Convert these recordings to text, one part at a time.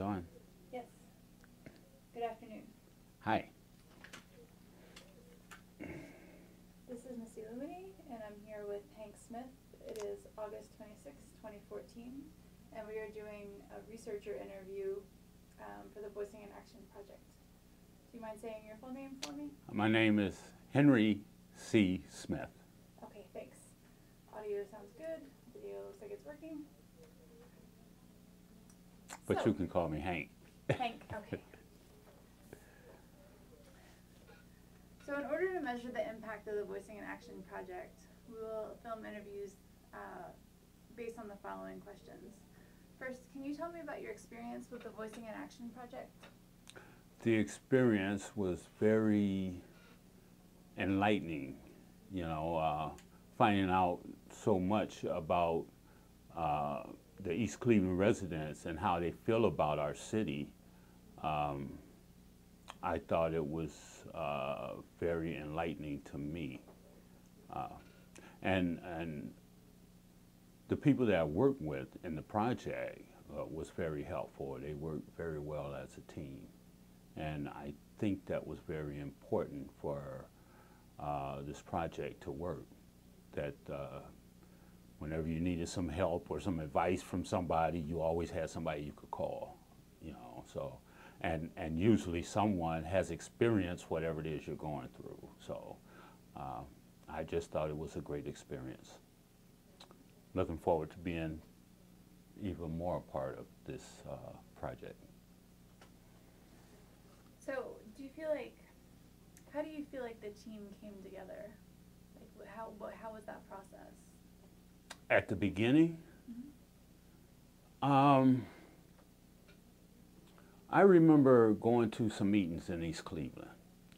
on. Yes. Good afternoon. Hi. This is Misty Luminais, and I'm here with Hank Smith. It is August 26, 2014, and we are doing a researcher interview for the Voicing in Action project. Do you mind saying your full name for me? My name is Henry C. Smith. Okay, thanks. Audio sounds good. Video looks like it's working. But you can call me Hank. Hank, okay. So in order to measure the impact of the Voicing in Action project, we will film interviews based on the following questions. First, can you tell me about your experience with the Voicing in Action project? The experience was very enlightening, finding out so much about the East Cleveland residents and how they feel about our city. I thought it was very enlightening to me. And the people that I worked with in the project was very helpful. They worked very well as a team. And I think that was very important for this project to work, that whenever you needed some help or some advice from somebody, you always had somebody you could call, so, and usually someone has experienced whatever it is you're going through. So I just thought it was a great experience. Looking forward to being even more a part of this project. So how do you feel like the team came together? Like how was that process? At the beginning, I remember going to some meetings in East Cleveland,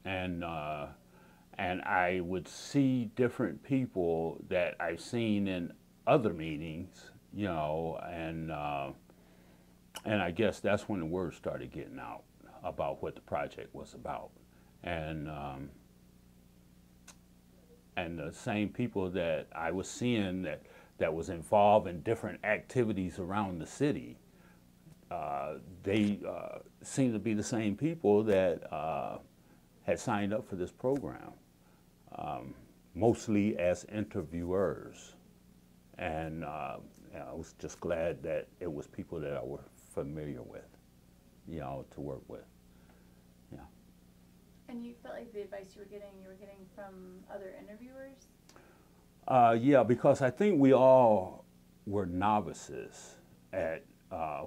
and I would see different people that I've seen in other meetings, and I guess that's when the word started getting out about what the project was about, and the same people that I was seeing that was involved in different activities around the city, they seemed to be the same people that had signed up for this program, mostly as interviewers. And I was just glad that it was people that I were familiar with, to work with. Yeah. And you felt like the advice you were getting from other interviewers? Yeah, because I think we all were novices at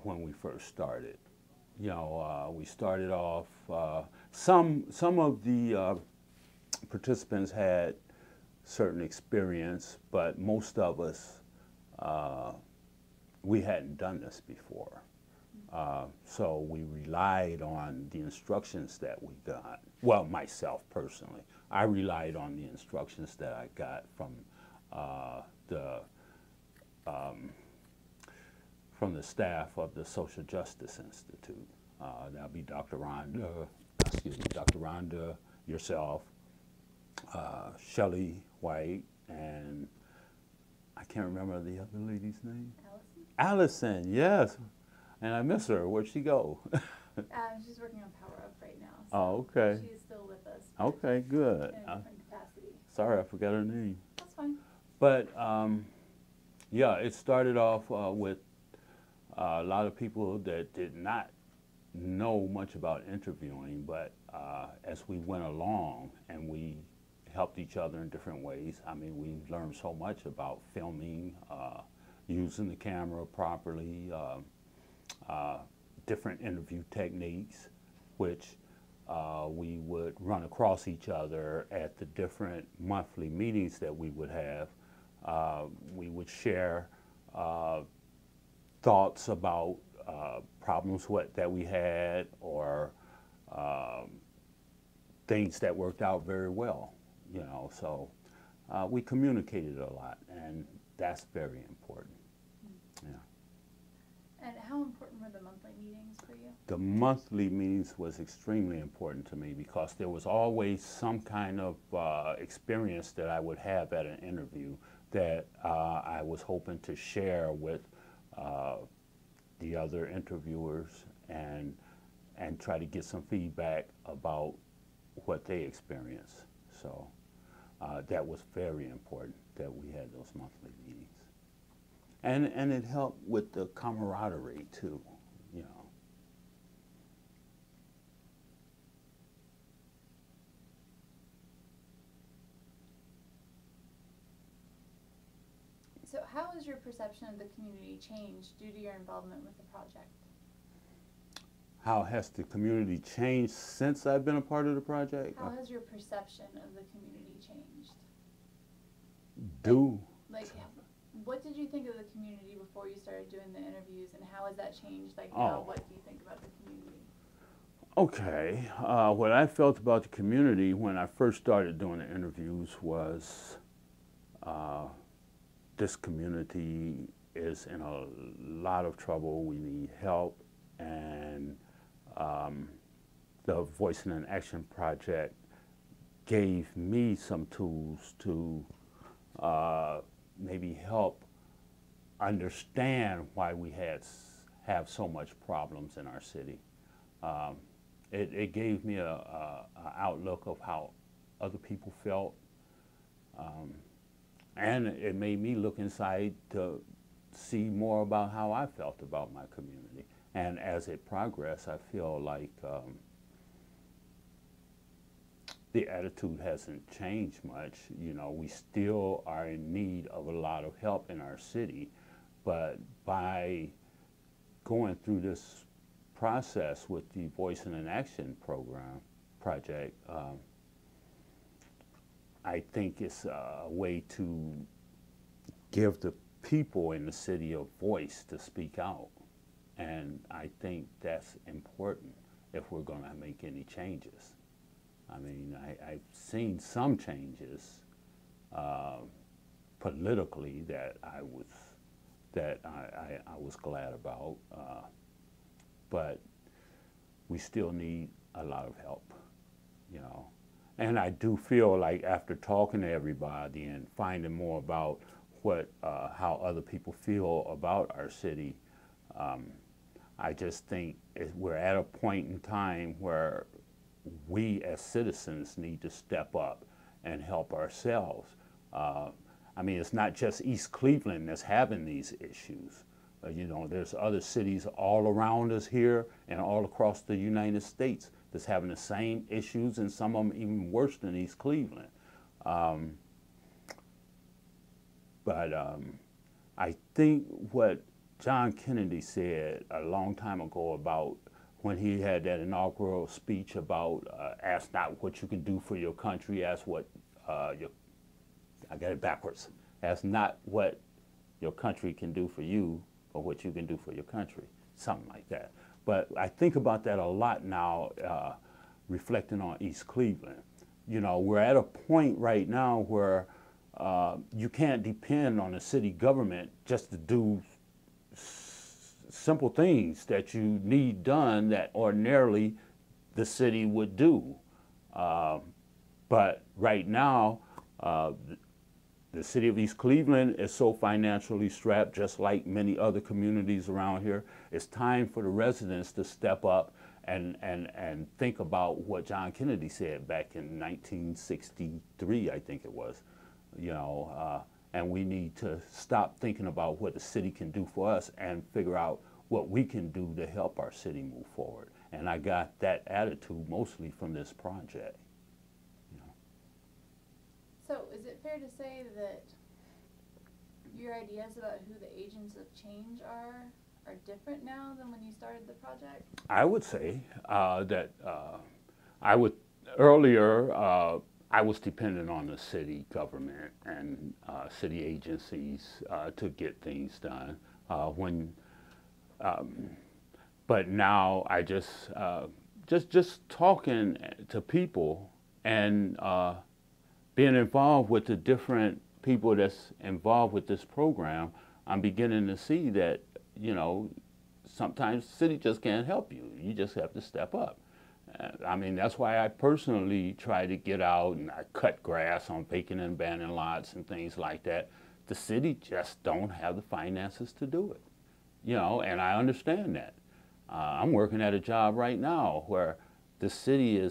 when we first started. We started off, some of the participants had certain experience, but most of us, we hadn't done this before. So we relied on the instructions that we got. Well, myself personally, I relied on the instructions that I got from the staff of the Social Justice Institute. That'll be Dr. Rhonda, yourself, Shelley White, and I can't remember the other lady's name. Allison? Allison, yes. And I miss her. Where'd she go? She's working on Power Up right now. So Oh, okay. she's still with us. Okay, good. In a different capacity. Sorry, I forgot her name. That's fine. But yeah, it started off with a lot of people that did not know much about interviewing, but as we went along and we helped each other in different ways, I mean, we learned so much about filming, using the camera properly, different interview techniques, which we would run across each other at the different monthly meetings that we would have. We would share thoughts about problems that we had, or things that worked out very well, so we communicated a lot, and that's very important. Yeah. And how important were the monthly meetings for you? The monthly meetings was extremely important to me because there was always some kind of experience that I would have at an interview that I was hoping to share with the other interviewers and try to get some feedback about what they experienced. So that was very important that we had those monthly meetings. And it helped with the camaraderie too, you know. So how has your perception of the community changed due to your involvement with the project? How has the community changed since I've been a part of the project? How has your perception of the community changed? Like, what did you think of the community before you started doing the interviews, and how has that changed? Like, now what do you think about the community? Okay, what I felt about the community when I first started doing the interviews was this community is in a lot of trouble. We need help, and the Voicing in Action project gave me some tools to maybe help understand why we have so much problems in our city. It gave me a outlook of how other people felt, and it made me look inside to see more about how I felt about my community. And as it progressed, I feel like the attitude hasn't changed much. You know, we still are in need of a lot of help in our city, but by going through this process with the Voicing in Action project, I think it's a way to give the people in the city a voice to speak out. And I think that's important if we're going to make any changes. I mean, I've seen some changes politically that I was glad about, but we still need a lot of help, you know. And I do feel like after talking to everybody and finding more about how other people feel about our city, I just think we're at a point in time where we as citizens need to step up and help ourselves. I mean, it's not just East Cleveland that's having these issues. You know, there's other cities all around us here and all across the United States that's having the same issues, and some of them even worse than East Cleveland. But I think what John Kennedy said a long time ago about when he had that inaugural speech about ask not what you can do for your country, ask what I got it backwards. Ask not what your country can do for you, but what you can do for your country, something like that. But I think about that a lot now, reflecting on East Cleveland. You know, we're at a point right now where you can't depend on the city government just to do simple things that you need done that ordinarily the city would do. But right now, the city of East Cleveland is so financially strapped, just like many other communities around here. It's time for the residents to step up and think about what John Kennedy said back in 1963, I think it was. You know, and we need to stop thinking about what the city can do for us and figure out what we can do to help our city move forward. And I got that attitude mostly from this project. So is it fair to say that your ideas about who the agents of change are different now than when you started the project? I would say that earlier I was dependent on the city government and city agencies to get things done. But now I just talking to people and being involved with the different people that's involved with this program, I'm beginning to see that, you know, sometimes the city just can't help you. You just have to step up. I mean, that's why I personally try to get out and I cut grass on vacant and abandoned lots and things like that. The city just don't have the finances to do it. you know, and I understand that. I'm working at a job right now where the city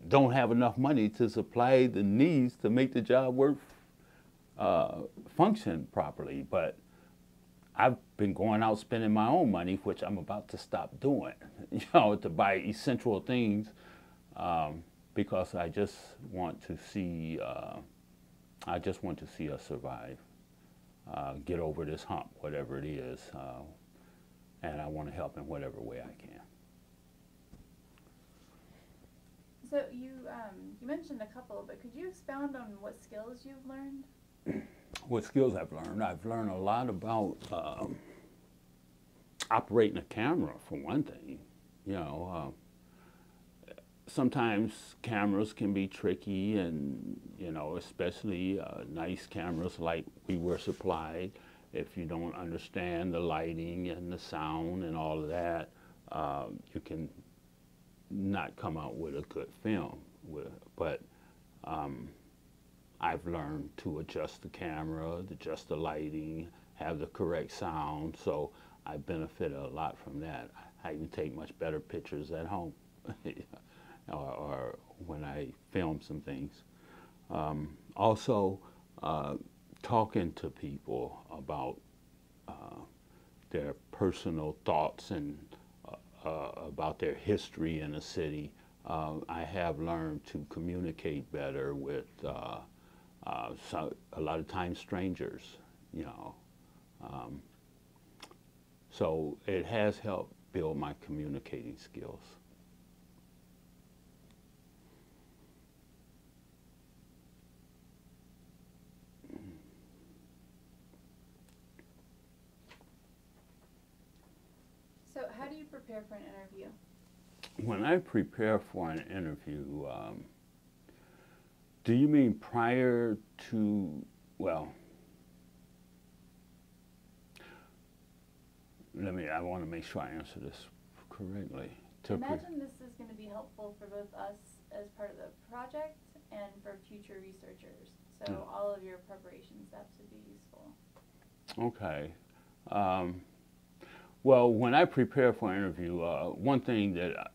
don't have enough money to supply the needs to make the job work, function properly. But I've been going out spending my own money, which I'm about to stop doing, you know, to buy essential things, because I just want to see, us survive, get over this hump, whatever it is, and I want to help in whatever way I can. So you mentioned a couple, but could you expound on what skills you've learned? What skills I've learned? I've learned a lot about operating a camera, for one thing. You know, sometimes cameras can be tricky, and you know, especially nice cameras like we were supplied. If you don't understand the lighting and the sound and all of that, you can not come out with a good film. But I've learned to adjust the camera, adjust the lighting, have the correct sound, so I benefited a lot from that. I can take much better pictures at home or when I film some things. Also, talking to people about their personal thoughts and about their history in a city. I have learned to communicate better with a lot of times strangers, you know. So it has helped build my communicating skills. So how do you prepare for an interview? When I prepare for an interview, do you mean prior to, well, I want to make sure I answer this correctly. Imagine this is going to be helpful for both us as part of the project and for future researchers. So all of your preparation steps would be useful. Okay. Well, when I prepare for an interview, one thing that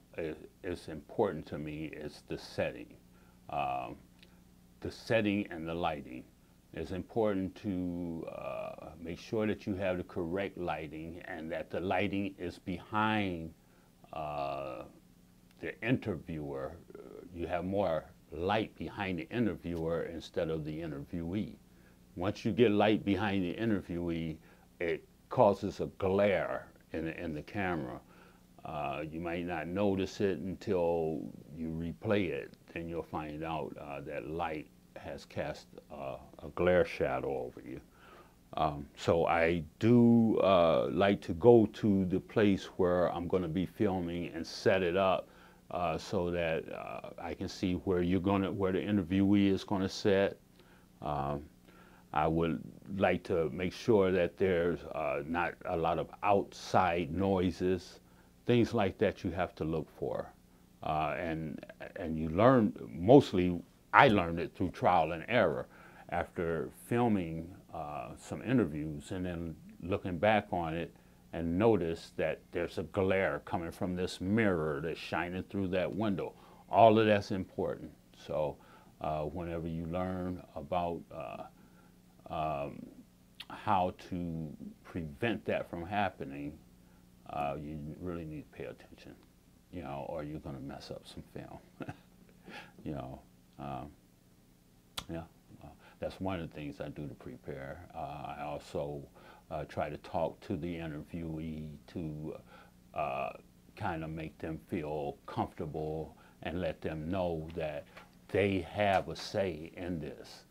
is important to me is the setting. The setting and the lighting. It's important to make sure that you have the correct lighting and that the lighting is behind the interviewer. You have more light behind the interviewer instead of the interviewee. Once you get light behind the interviewee, it causes a glare in the camera. You might not notice it until you replay it. Then you'll find out that light has cast a glare shadow over you. So I do like to go to the place where I'm going to be filming and set it up so that I can see where the interviewee is going to sit. I would like to make sure that there's not a lot of outside noises, things like that you have to look for. And you learn, mostly I learned it through trial and error after filming some interviews and then looking back on it and notice that there's a glare coming from this mirror that's shining through that window. All of that's important. So whenever you learn about how to prevent that from happening, you really need to pay attention, you know, or you're going to mess up some film. You know, yeah, that's one of the things I do to prepare. I also try to talk to the interviewee to kind of make them feel comfortable and let them know that they have a say in this.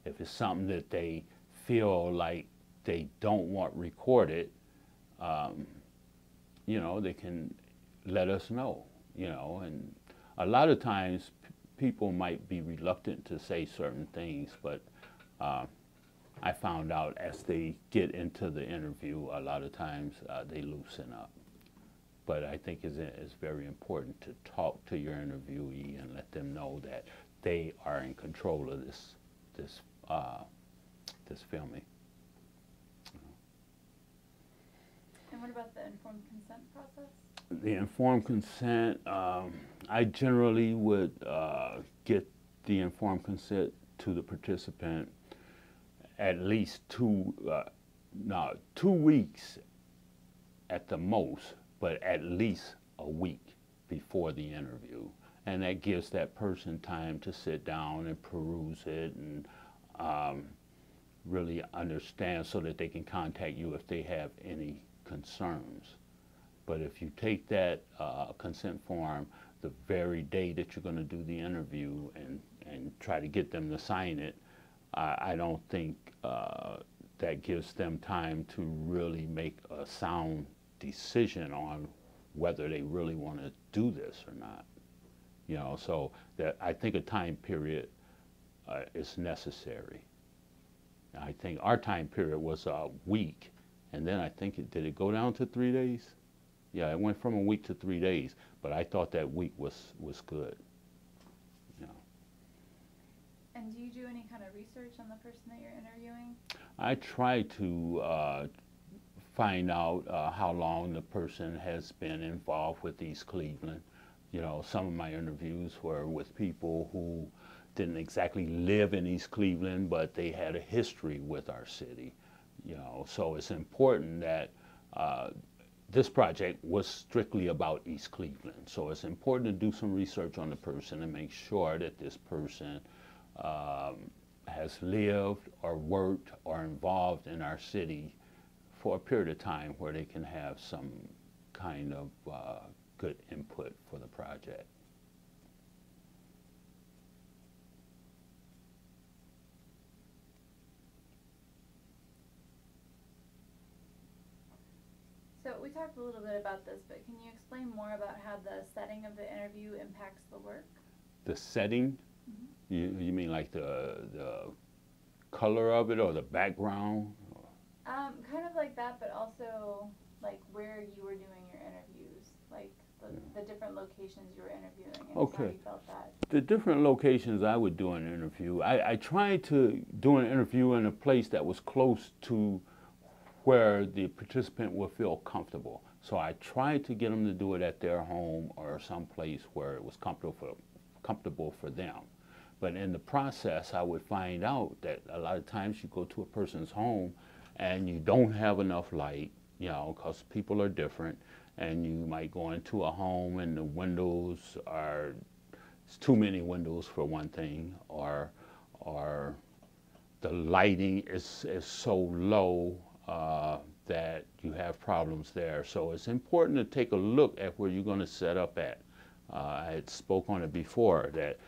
If it's something that they feel like they don't want recorded, you know, they can let us know, you know. And a lot of times people might be reluctant to say certain things, but I found out as they get into the interview, a lot of times they loosen up. But I think it's very important to talk to your interviewee and let them know that they are in control of this filming. what about the informed consent process? The informed consent, I generally would get the informed consent to the participant at least 2 weeks at the most, but at least a week before the interview. And that gives that person time to sit down and peruse it and really understand so that they can contact you if they have any concerns. But if you take that consent form the very day that you're going to do the interview and try to get them to sign it, I don't think that gives them time to really make a sound decision on whether they really want to do this or not. You know, so that I think a time period is necessary. I think our time period was a week, and then I think did it go down to 3 days? Yeah, it went from a week to 3 days, but I thought that week was good. You know. And do you do any kind of research on the person that you're interviewing? I try to find out how long the person has been involved with East Cleveland. You know, some of my interviews were with people who didn't exactly live in East Cleveland, but they had a history with our city. You know, so it's important that this project was strictly about East Cleveland. So it's important to do some research on the person and make sure that this person has lived or worked or involved in our city for a period of time where they can have some kind of good input for the project. So we talked a little bit about this, but can you explain more about how the setting of the interview impacts the work? The setting? Mm-hmm. You mean like the color of it or the background? Kind of like that, but also like where you were doing your interviews, like the different locations you were interviewing and how you felt that. The different locations I would do an interview, I tried to do an interview in a place that was close to where the participant would feel comfortable. So I tried to get them to do it at their home or someplace where it was comfortable for them. But in the process, I would find out that a lot of times you go to a person's home and you don't have enough light, you know, because people are different, and you might go into a home and the windows are, it's too many windows for one thing, or the lighting is so low that you have problems there. So it's important to take a look at where you're going to set up at. I had spoke on it before that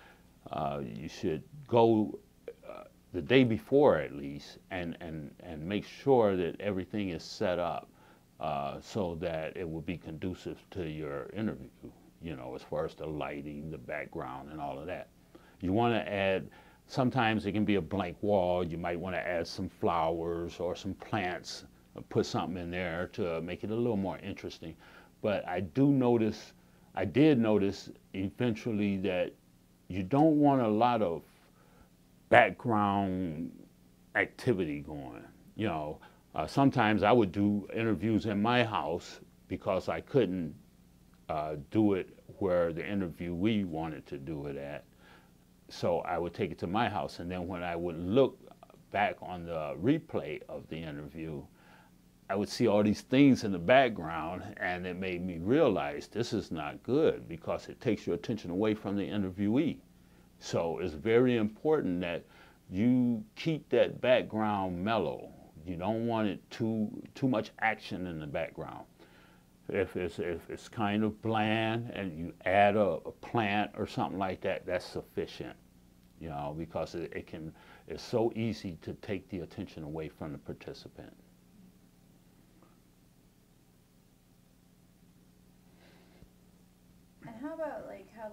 you should go the day before at least and make sure that everything is set up so that it will be conducive to your interview, you know, as far as the lighting, the background, and all of that. You want to add, sometimes it can be a blank wall. You might want to add some flowers or some plants, put something in there to make it a little more interesting. But I did notice eventually that you don't want a lot of background activity going. You know, sometimes I would do interviews in my house because I couldn't do it where the interviewee wanted to do it at. So I would take it to my house, and then when I would look back on the replay of the interview, I would see all these things in the background, and it made me realize this is not good because it takes your attention away from the interviewee. So it's very important that you keep that background mellow. You don't want it too much action in the background. If it's kind of bland and you add a plant or something like that, that's sufficient, you know, because it's so easy to take the attention away from the participant. And how about like how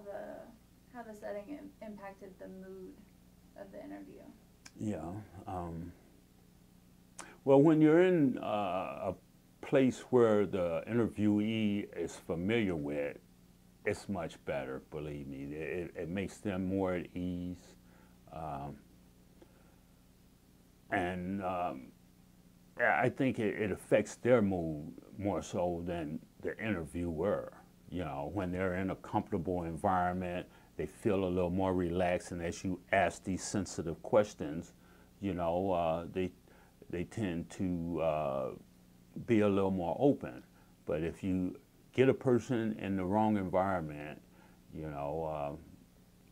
the setting impacted the mood of the interview? Yeah. Well, when you're in a place where the interviewee is familiar with, it's much better, believe me. It makes them more at ease. And I think it affects their mood more so than the interviewer. You know, when they're in a comfortable environment, they feel a little more relaxed, and as you ask these sensitive questions, you know, they tend to be a little more open. But if you get a person in the wrong environment, you know,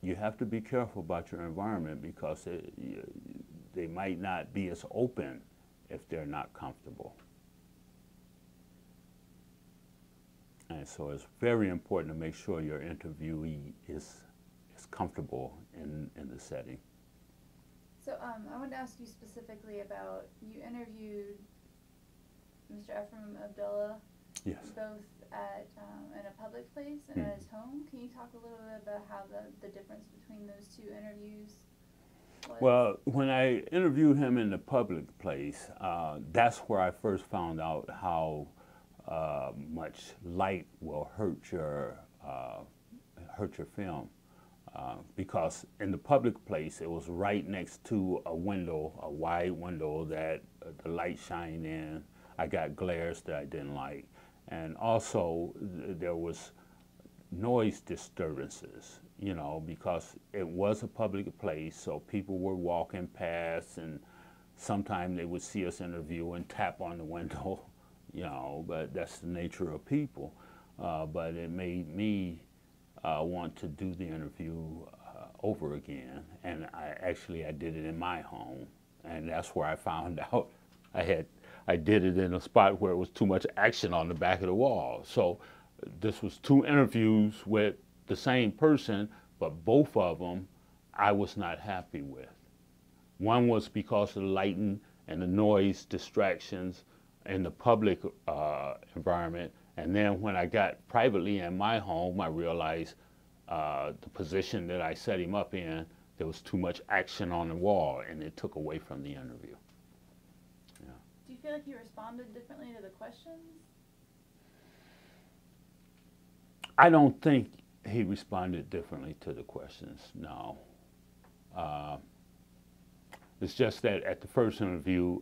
you have to be careful about your environment because they might not be as open if they're not comfortable. And so it's very important to make sure your interviewee is comfortable in the setting. So I wanted to ask you specifically about, you interviewed Mr. Ephraim Abdullah, Yes. both at in a public place and at his home. Can you talk a little bit about how the difference between those two interviews was? Well, when I interviewed him in the public place, that's where I first found out how much light will hurt your film. Because in the public place, it was right next to a window, a wide window that the light shined in. I got glares that I didn't like. And also, there was noise disturbances, you know, because it was a public place, so people were walking past, and sometimes they would see us interview and tap on the window, you know, but that's the nature of people. But it made me want to do the interview over again, and I did it in my home, and that's where I found out I did it in a spot where it was too much action on the back of the wall. So this was two interviews with the same person, but both of them I was not happy with. One was because of the lighting and the noise distractions in the public environment, and then when I got privately in my home, I realized the position that I set him up in, there was too much action on the wall, and it took away from the interview. Yeah. Do you feel like you responded differently to the questions? I don't think he responded differently to the questions, no. It's just that at the first interview,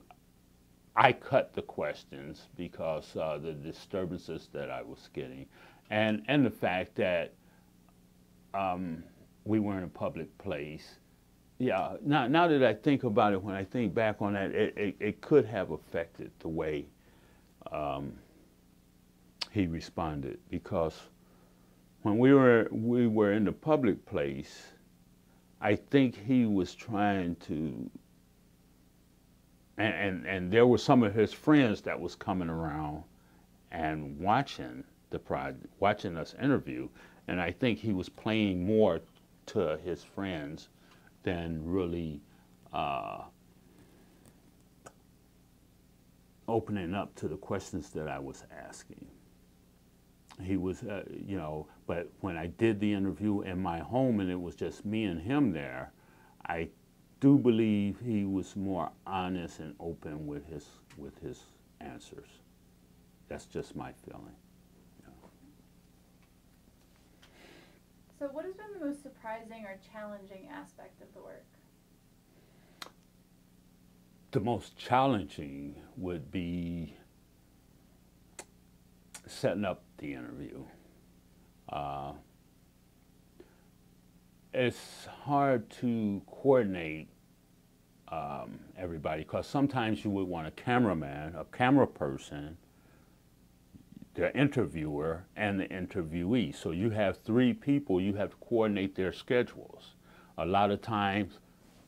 I cut the questions because the disturbances that I was getting, and the fact that we were in a public place. Yeah, now that I think about it, when I think back on that, it could have affected the way he responded, because when we were in the public place, I think he was trying to, and there were some of his friends that was coming around and watching watching us interview, and I think he was playing more to his friends than really opening up to the questions that I was asking. He was, you know, but when I did the interview in my home and it was just me and him there, I do believe he was more honest and open with his answers. That's just my feeling. Yeah. So what has been the most surprising or challenging aspect of the work? The most challenging would be setting up the interview. It's hard to coordinate everybody, because sometimes you would want a cameraman, a camera person, the interviewer, and the interviewee. So you have three people, you have to coordinate their schedules. A lot of times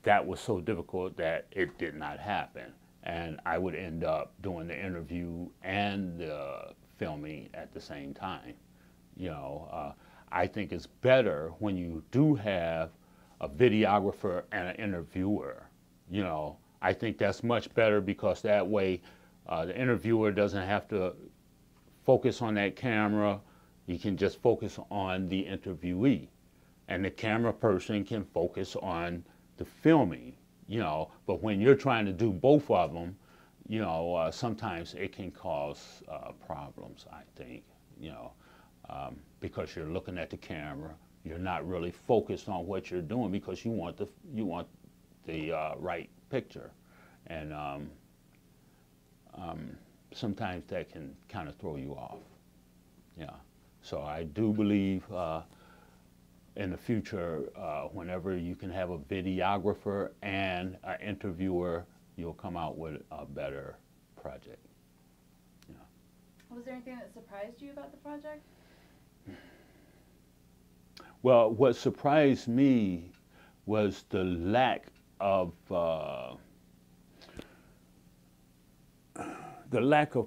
that was so difficult that it did not happen, and I would end up doing the interview and the filming at the same time. You know, I think it's better when you do have a videographer and an interviewer. You know, I think that's much better, because that way the interviewer doesn't have to focus on that camera. He can just focus on the interviewee, and the camera person can focus on the filming, you know. But when you're trying to do both of them, you know, sometimes it can cause problems, I think, you know, because you're looking at the camera, you're not really focused on what you're doing, because you want the right picture. And sometimes that can kind of throw you off. Yeah. So I do believe in the future, whenever you can have a videographer and an interviewer, you'll come out with a better project. Yeah. Was there anything that surprised you about the project? Well, what surprised me was the lack of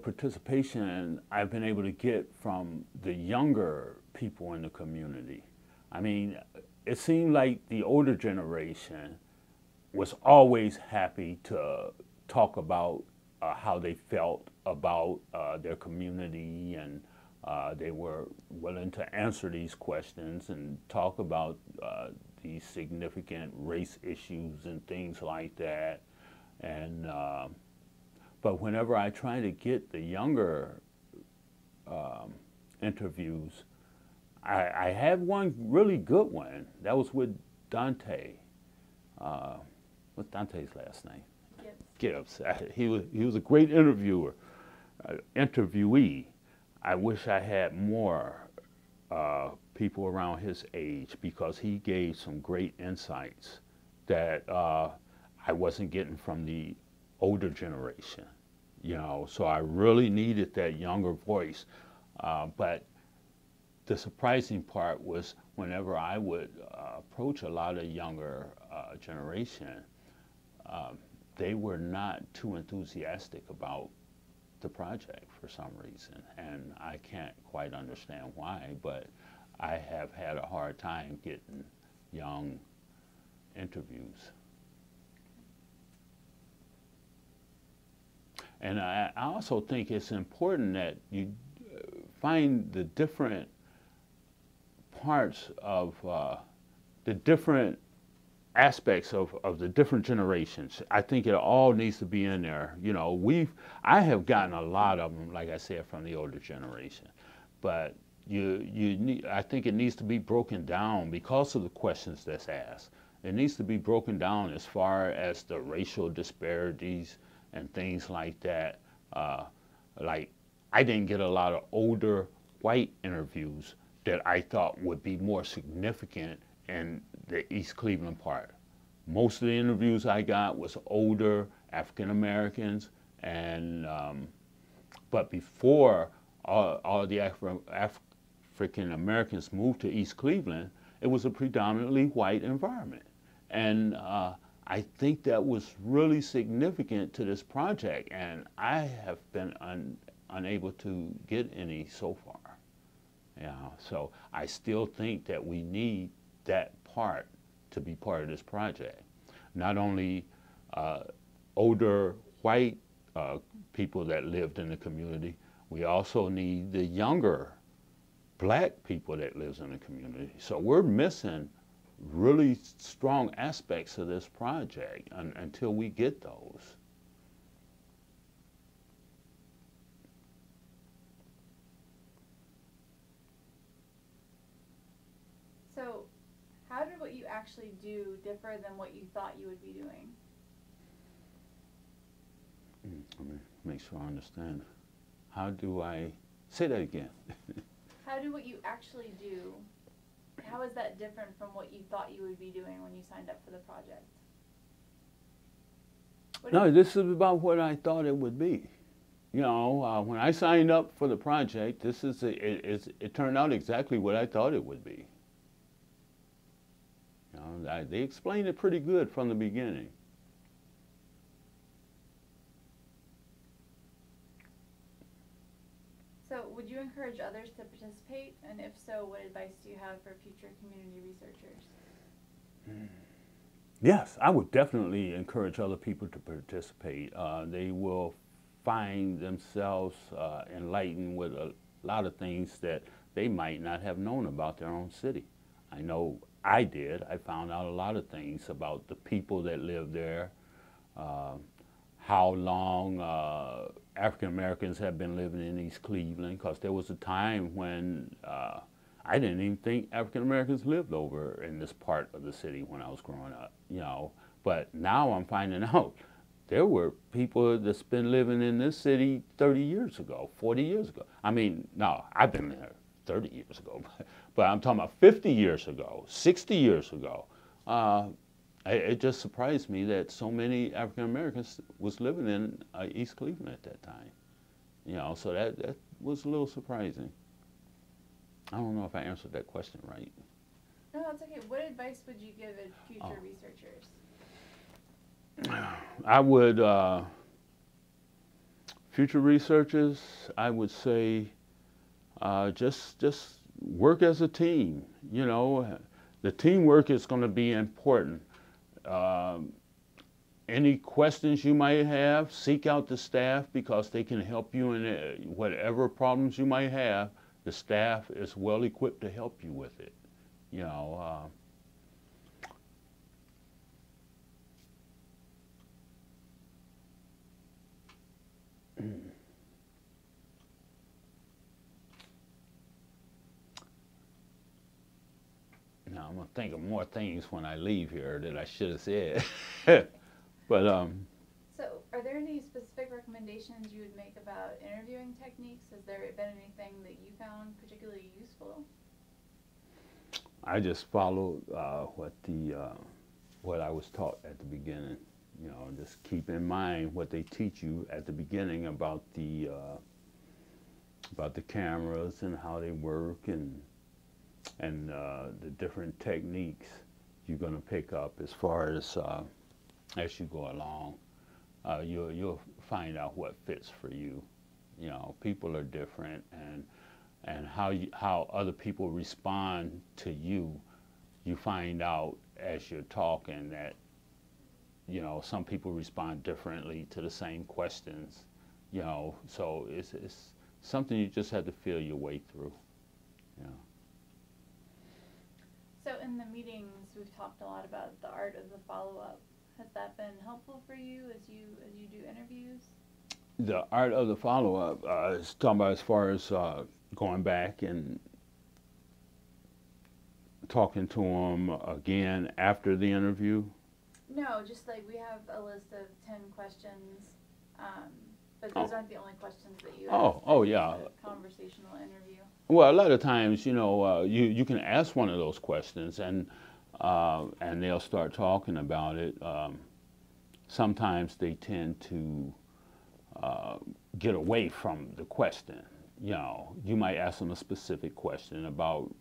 participation I've been able to get from the younger people in the community. I mean, it seemed like the older generation was always happy to talk about how they felt about their community, and they were willing to answer these questions and talk about these significant race issues and things like that. And but whenever I try to get the younger interviews, I had one really good one. That was with Dante. What's Dante's last name? Gibbs. He was a great interviewer, interviewee. I wish I had more people around his age, because he gave some great insights that I wasn't getting from the older generation. You know, so I really needed that younger voice. But the surprising part was whenever I would approach a lot of younger generation, they were not too enthusiastic about the project for some reason, and I can't quite understand why, but I have had a hard time getting young interviews. And I also think it's important that you find the different parts of the different aspects of the different generations. I think it all needs to be in there. You know, I have gotten a lot of them, like I said, from the older generation, but I think it needs to be broken down because of the questions that's asked. It needs to be broken down as far as the racial disparities and things like that. Like, I didn't get a lot of older white interviews that I thought would be more significant in the East Cleveland part. Most of the interviews I got was older African Americans, and but before all the African Americans moved to East Cleveland, it was a predominantly white environment. And I think that was really significant to this project, and I have been unable to get any so far. Yeah, so I still think that we need that part to be part of this project. Not only older white people that lived in the community, we also need the younger black people that lives in the community. So we're missing really strong aspects of this project until we get those. So, how did what you actually do differ than what you thought you would be doing? Let me make sure I understand. How do I say that again? How do what you actually do, how is that different from what you thought you would be doing when you signed up for the project? No, this is about what I thought it would be. You know, when I signed up for the project, it turned out exactly what I thought it would be. You know, they explained it pretty good from the beginning. So, would you encourage others to participate? And if so, what advice do you have for future community researchers? Yes, I would definitely encourage other people to participate. They will find themselves enlightened with a lot of things that they might not have known about their own city. I know I did. I found out a lot of things about the people that live there, how long African Americans have been living in East Cleveland, because there was a time when I didn't even think African Americans lived over in this part of the city when I was growing up, you know. But now I'm finding out there were people that's been living in this city 30 years ago, 40 years ago. I mean, no, I've been there 30 years ago, but I'm talking about 50 years ago, 60 years ago. It just surprised me that so many African Americans was living in East Cleveland at that time. You know, so that was a little surprising. I don't know if I answered that question right. No, that's okay. What advice would you give future researchers? I would, future researchers, I would say, just work as a team. You know, the teamwork is going to be important. Any questions you might have, seek out the staff because they can help you in whatever problems you might have. The staff is well equipped to help you with it. You know, now I'm gonna think of more things when I leave here that I should have said. But So, are there any specific recommendations you would make about interviewing techniques? Has there been anything that you found particularly useful? I just followed what I was taught at the beginning. You know, just keep in mind what they teach you at the beginning about the cameras and how they work and the different techniques you're going to pick up as far as you go along. You'll find out what fits for you. You know, people are different, and how other people respond to you, you find out as you're talking that, you know, some people respond differently to the same questions. You know, so it's something you just have to feel your way through. Yeah. So in the meetings, we've talked a lot about the art of the follow-up. Has that been helpful for you as you do interviews? The art of the follow-up is talking about as far as going back and talking to them again after the interview. No, just like we have a list of 10 questions, but those aren't the only questions that you ask. Oh, yeah. It's a conversational interview. Well, a lot of times, you know, you can ask one of those questions and they'll start talking about it. Sometimes they tend to get away from the question. You know, you might ask them a specific question about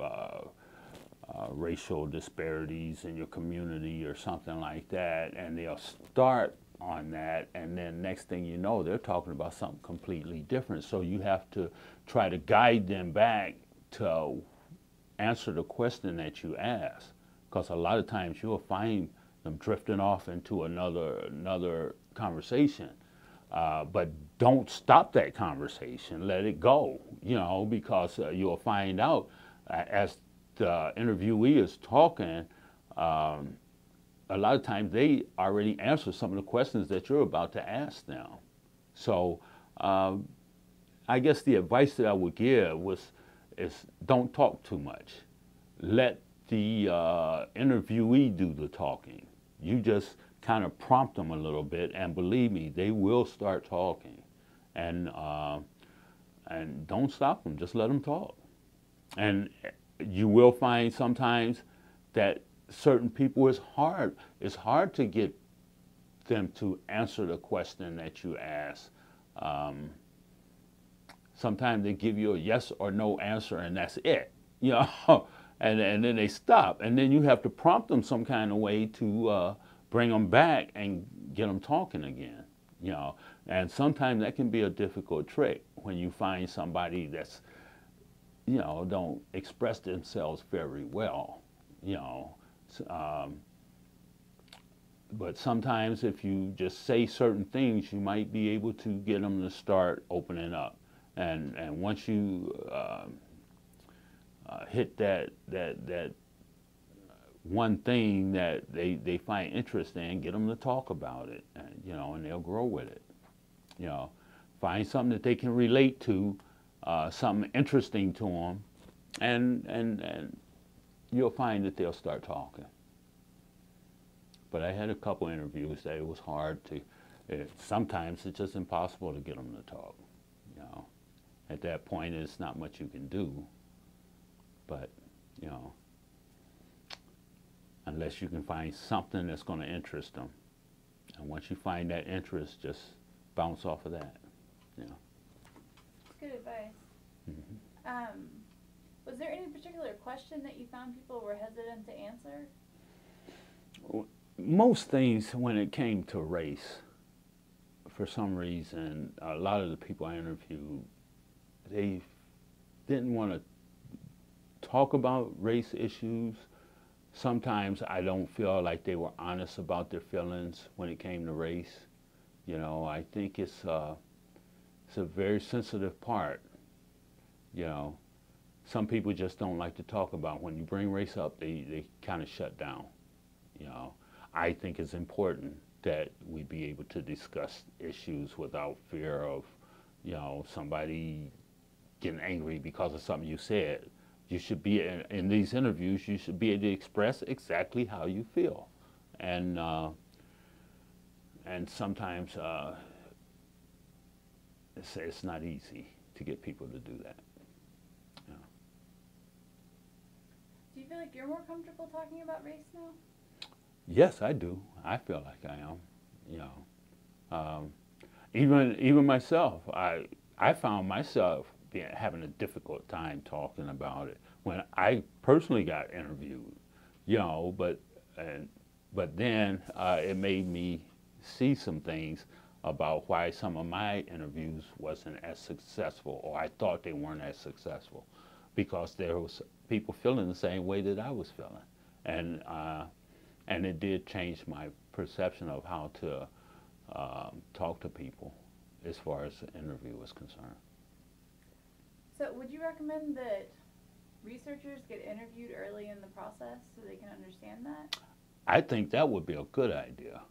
racial disparities in your community or something like that, and they'll start on that, and then next thing you know, they're talking about something completely different. So you have to try to guide them back to answer the question that you ask, because a lot of times you'll find them drifting off into another conversation. But don't stop that conversation. Let it go, you know, because you'll find out as the interviewee is talking, a lot of times they already answer some of the questions that you're about to ask them. So I guess the advice that I would give is don't talk too much. Let the interviewee do the talking. You just kind of prompt them a little bit, and believe me, they will start talking. And don't stop them, just let them talk. And you will find sometimes that certain people, it's hard to get them to answer the question that you ask. Sometimes they give you a yes or no answer and that's it, you know, and then they stop, and then you have to prompt them some kind of way to bring them back and get them talking again, you know. And sometimes that can be a difficult trick when you find somebody that's, you know, don't express themselves very well, you know. But sometimes if you just say certain things, you might be able to get them to start opening up. And once you hit that one thing that they find interest in, get them to talk about it, and, you know, and they'll grow with it. You know, find something that they can relate to, something interesting to them, and you'll find that they'll start talking. But I had a couple interviews that it was hard to Sometimes it's just impossible to get them to talk. You know, at that point, it's not much you can do. But you know, unless you can find something that's going to interest them, and once you find that interest, just bounce off of that. You know. That's good advice. Mm-hmm. Was there any particular question that you found people were hesitant to answer? Most things, when it came to race, for some reason, a lot of the people I interviewed, they didn't want to talk about race issues. Sometimes I don't feel like they were honest about their feelings when it came to race. You know, I think it's a very sensitive part. You know, some people just don't like to talk about. When you bring race up, they kind of shut down. You know, I think it's important that we be able to discuss issues without fear of, you know, somebody getting angry because of something you said. You should be, in these interviews, you should be able to express exactly how you feel. And sometimes it's not easy to get people to do that. Yeah. Do you feel like you're more comfortable talking about race now? Yes, I do. I feel like I am. You know, even myself, I found myself having a difficult time talking about it when I personally got interviewed. You know, but then it made me see some things about why some of my interviews wasn't as successful, or I thought they weren't as successful, because there was people feeling the same way that I was feeling, and it did change my perception of how to talk to people as far as the interview was concerned. So would you recommend that researchers get interviewed early in the process so they can understand that? I think that would be a good idea.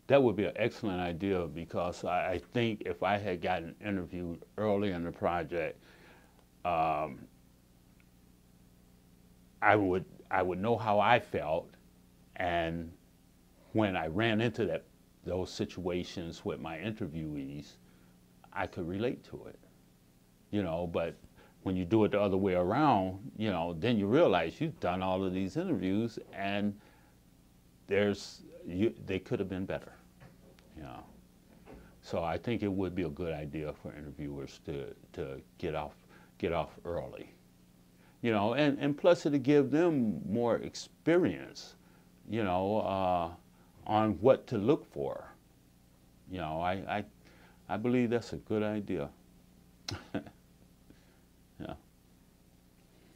That would be an excellent idea, because I think if I had gotten interviewed early in the project, I would know how I felt, and when I ran into those situations with my interviewees, I could relate to it. You know, but when you do it the other way around, you know, then you realize you've done all of these interviews and they could have been better. You know. So I think it would be a good idea for interviewers to get off early. You know, and plus it'll give them more experience, you know, on what to look for. You know, I believe that's a good idea. Yeah.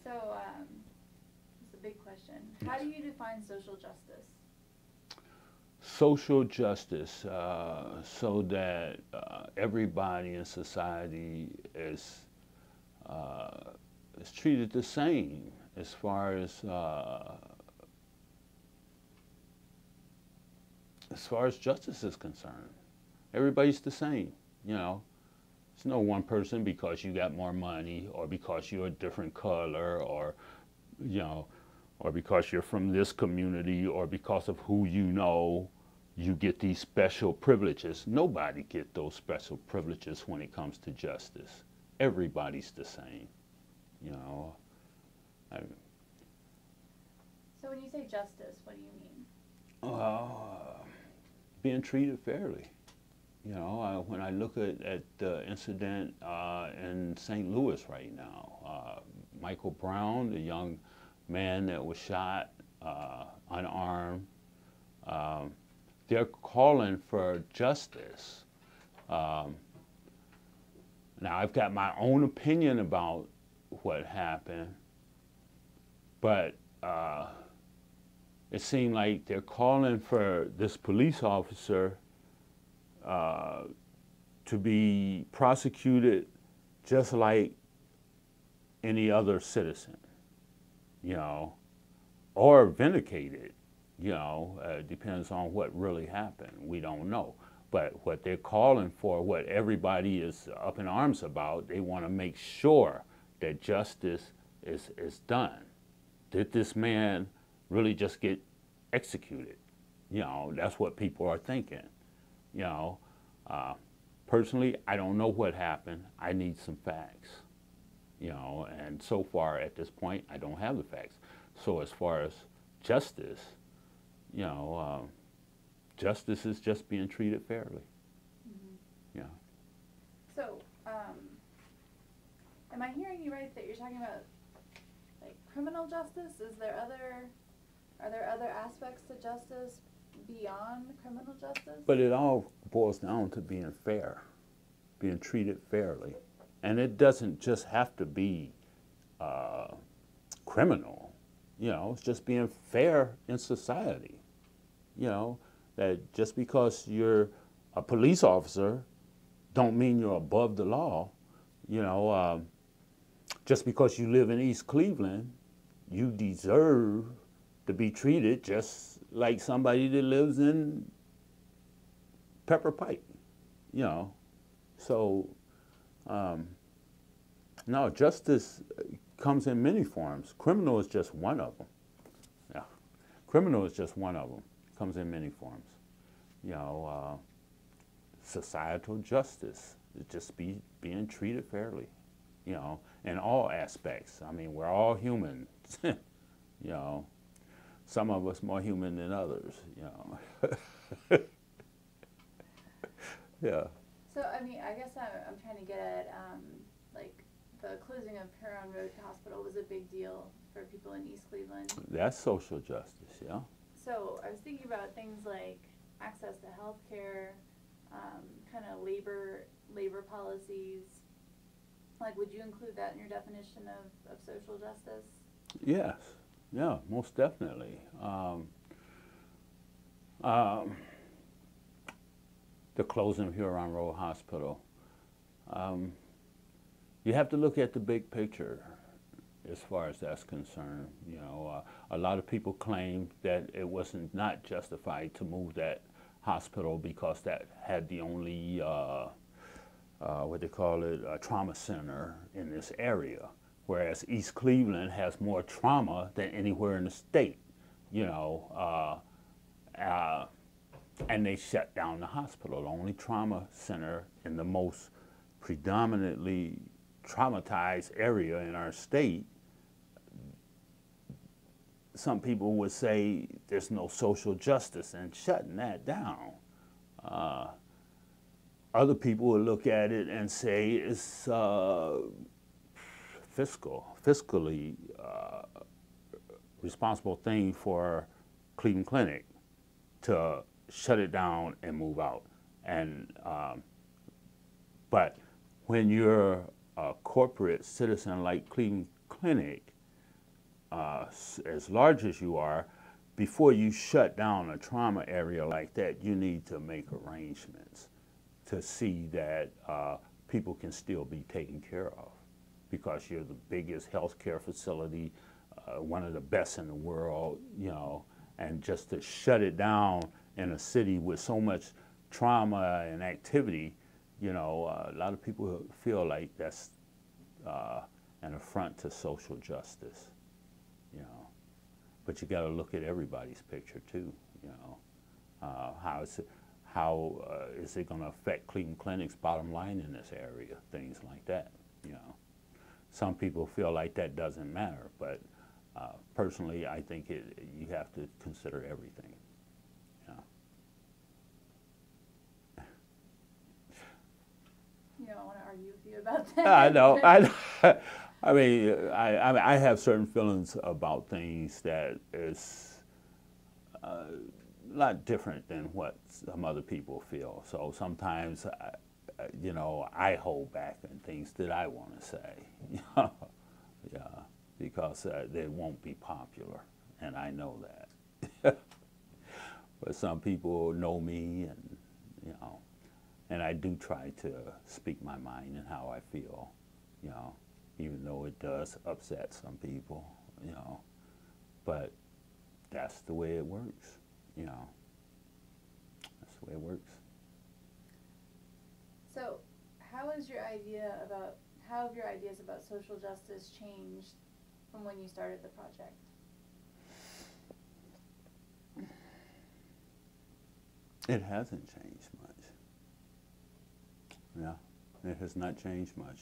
So, it's a big question. How do you define social justice? Social justice, so that everybody in society is treated the same as far as justice is concerned. Everybody's the same, you know. It's no one person because you got more money, or because you're a different color, or, you know, or because you're from this community, or because of who you know, you get these special privileges. Nobody gets those special privileges when it comes to justice. Everybody's the same, you know. So when you say justice, what do you mean? Being treated fairly. You know, when I look at the incident in St. Louis right now, Michael Brown, the young man that was shot unarmed, they're calling for justice. Now, I've got my own opinion about what happened, but it seemed like they're calling for this police officer to be prosecuted just like any other citizen, you know, or vindicated, you know, depends on what really happened. We don't know. But what they're calling for, what everybody is up in arms about, they want to make sure that justice is done. Did this man really just get executed? You know, that's what people are thinking. You know, personally, I don't know what happened. I need some facts. You know, and so far at this point, I don't have the facts. So as far as justice, you know, justice is just being treated fairly. Mm-hmm. Yeah. So, am I hearing you right that you're talking about like criminal justice? Are there other aspects to justice beyond criminal justice? But it all boils down to being fair, being treated fairly. And it doesn't just have to be criminal. You know, it's just being fair in society. You know, that just because you're a police officer don't mean you're above the law. You know, just because you live in East Cleveland, you deserve to be treated just like somebody that lives in Pepper Pike, you know. So, no, justice comes in many forms. Criminal is just one of them. Yeah, criminal is just one of them. Comes in many forms. You know, societal justice is just being treated fairly. You know, in all aspects. I mean, we're all human. You know, some of us more human than others. You know. Yeah. So, I mean, I guess I'm trying to get at, like, the closing of Huron Road Hospital was a big deal for people in East Cleveland. That's social justice, yeah. So, I was thinking about things like access to health care, kind of labor policies. Like, would you include that in your definition of social justice? Yes, yeah, most definitely. The closing of Huron Road Hospital. You have to look at the big picture as far as that's concerned. You know, a lot of people claim that it wasn't not justified to move that hospital because that had the only, what they call it, a trauma center in this area, whereas East Cleveland has more trauma than anywhere in the state, you know. And they shut down the hospital, the only trauma center in the most predominantly traumatized area in our state. Some people would say there's no social justice in shutting that down. Other people would look at it and say it's fiscally responsible thing for Cleveland Clinic to shut it down and move out. And but when you're a corporate citizen like Cleveland Clinic, as large as you are, before you shut down a trauma area like that, you need to make arrangements to see that people can still be taken care of, because you're the biggest healthcare facility, one of the best in the world, you know, and just to shut it down in a city with so much trauma and activity, you know, a lot of people feel like that's an affront to social justice, you know. But you got to look at everybody's picture too, you know. How is it going to affect Cleveland Clinic's bottom line in this area? Things like that, you know. Some people feel like that doesn't matter, but personally, I think you have to consider everything. You know, I want to argue with you about that. I know. I mean, I have certain feelings about things that is a lot different than what some other people feel. So sometimes, you know, I hold back on things that I want to say. Yeah, because they won't be popular, and I know that. But some people know me, and you know, and I do try to speak my mind and how I feel, you know, even though it does upset some people, you know. But that's the way it works, you know. That's the way it works. So, how have your ideas about social justice changed from when you started the project? It hasn't changed much. Yeah, it has not changed much.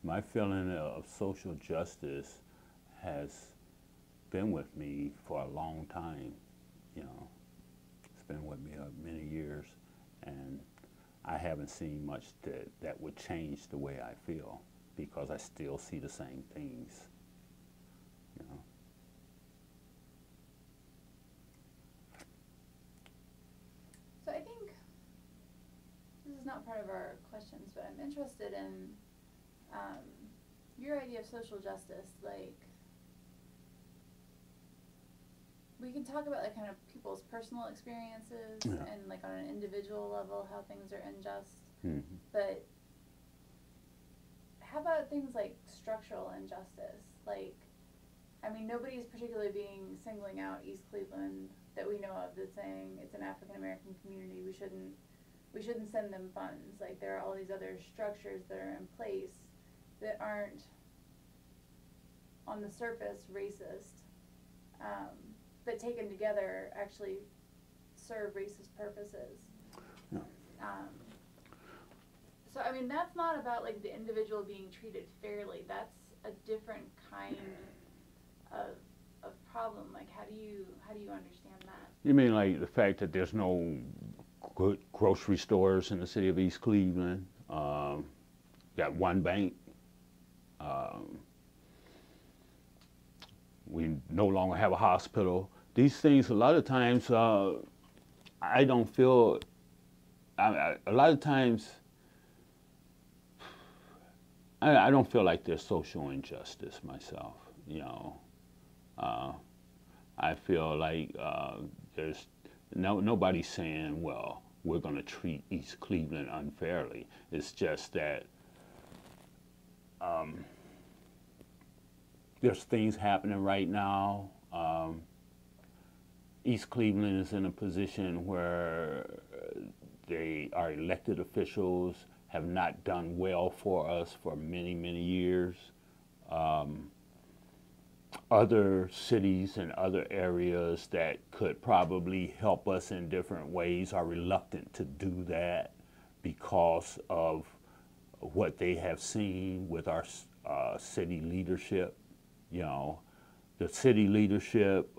My feeling of social justice has been with me for a long time. You know, it's been with me many years, and I haven't seen much that would change the way I feel, because I still see the same things. You know. So I think this is not part of our questions, but I'm interested in your idea of social justice. Like, we can talk about like kind of people's personal experiences and like on an individual level how things are unjust. Mm-hmm. But how about things like structural injustice? Like, I mean, nobody's particularly singling out East Cleveland that we know of that's saying it's an African American community. We shouldn't send them funds. Like, there are all these other structures that are in place that aren't on the surface racist, but taken together actually serve racist purposes. Yeah. So I mean, that's not about like the individual being treated fairly. That's a different kind of problem. Like, how do you understand that? You mean like the fact that there's no good grocery stores in the city of East Cleveland? Got one bank. We no longer have a hospital. These things, a lot of times, I don't feel. A lot of times, I don't feel like there's social injustice myself. You know, I feel like there's nobody's saying, well, we're going to treat East Cleveland unfairly. It's just that there's things happening right now. East Cleveland is in a position where our elected officials have not done well for us for many, many years. Other cities and other areas that could probably help us in different ways are reluctant to do that because of what they have seen with our city leadership. You know, the city leadership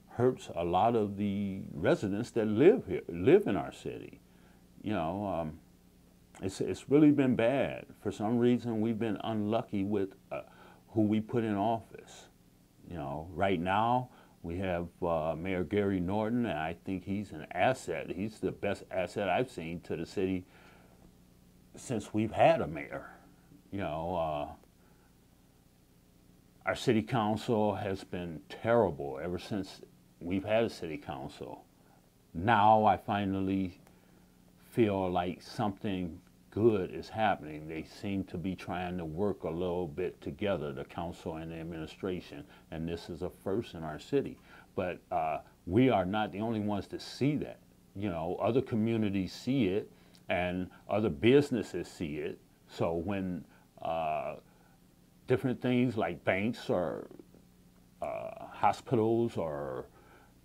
hurts a lot of the residents that live in our city. You know, it's really been bad. For some reason, we've been unlucky with who we put in office. You know, right now we have Mayor Gary Norton, and I think he's an asset. He's the best asset I've seen to the city since we've had a mayor. You know, our city council has been terrible ever since we've had a city council. Now I finally feel like something good is happening. They seem to be trying to work a little bit together, the council and the administration, and this is a first in our city. But we are not the only ones that see that. You know, other communities see it, and other businesses see it. So when different things like banks or hospitals or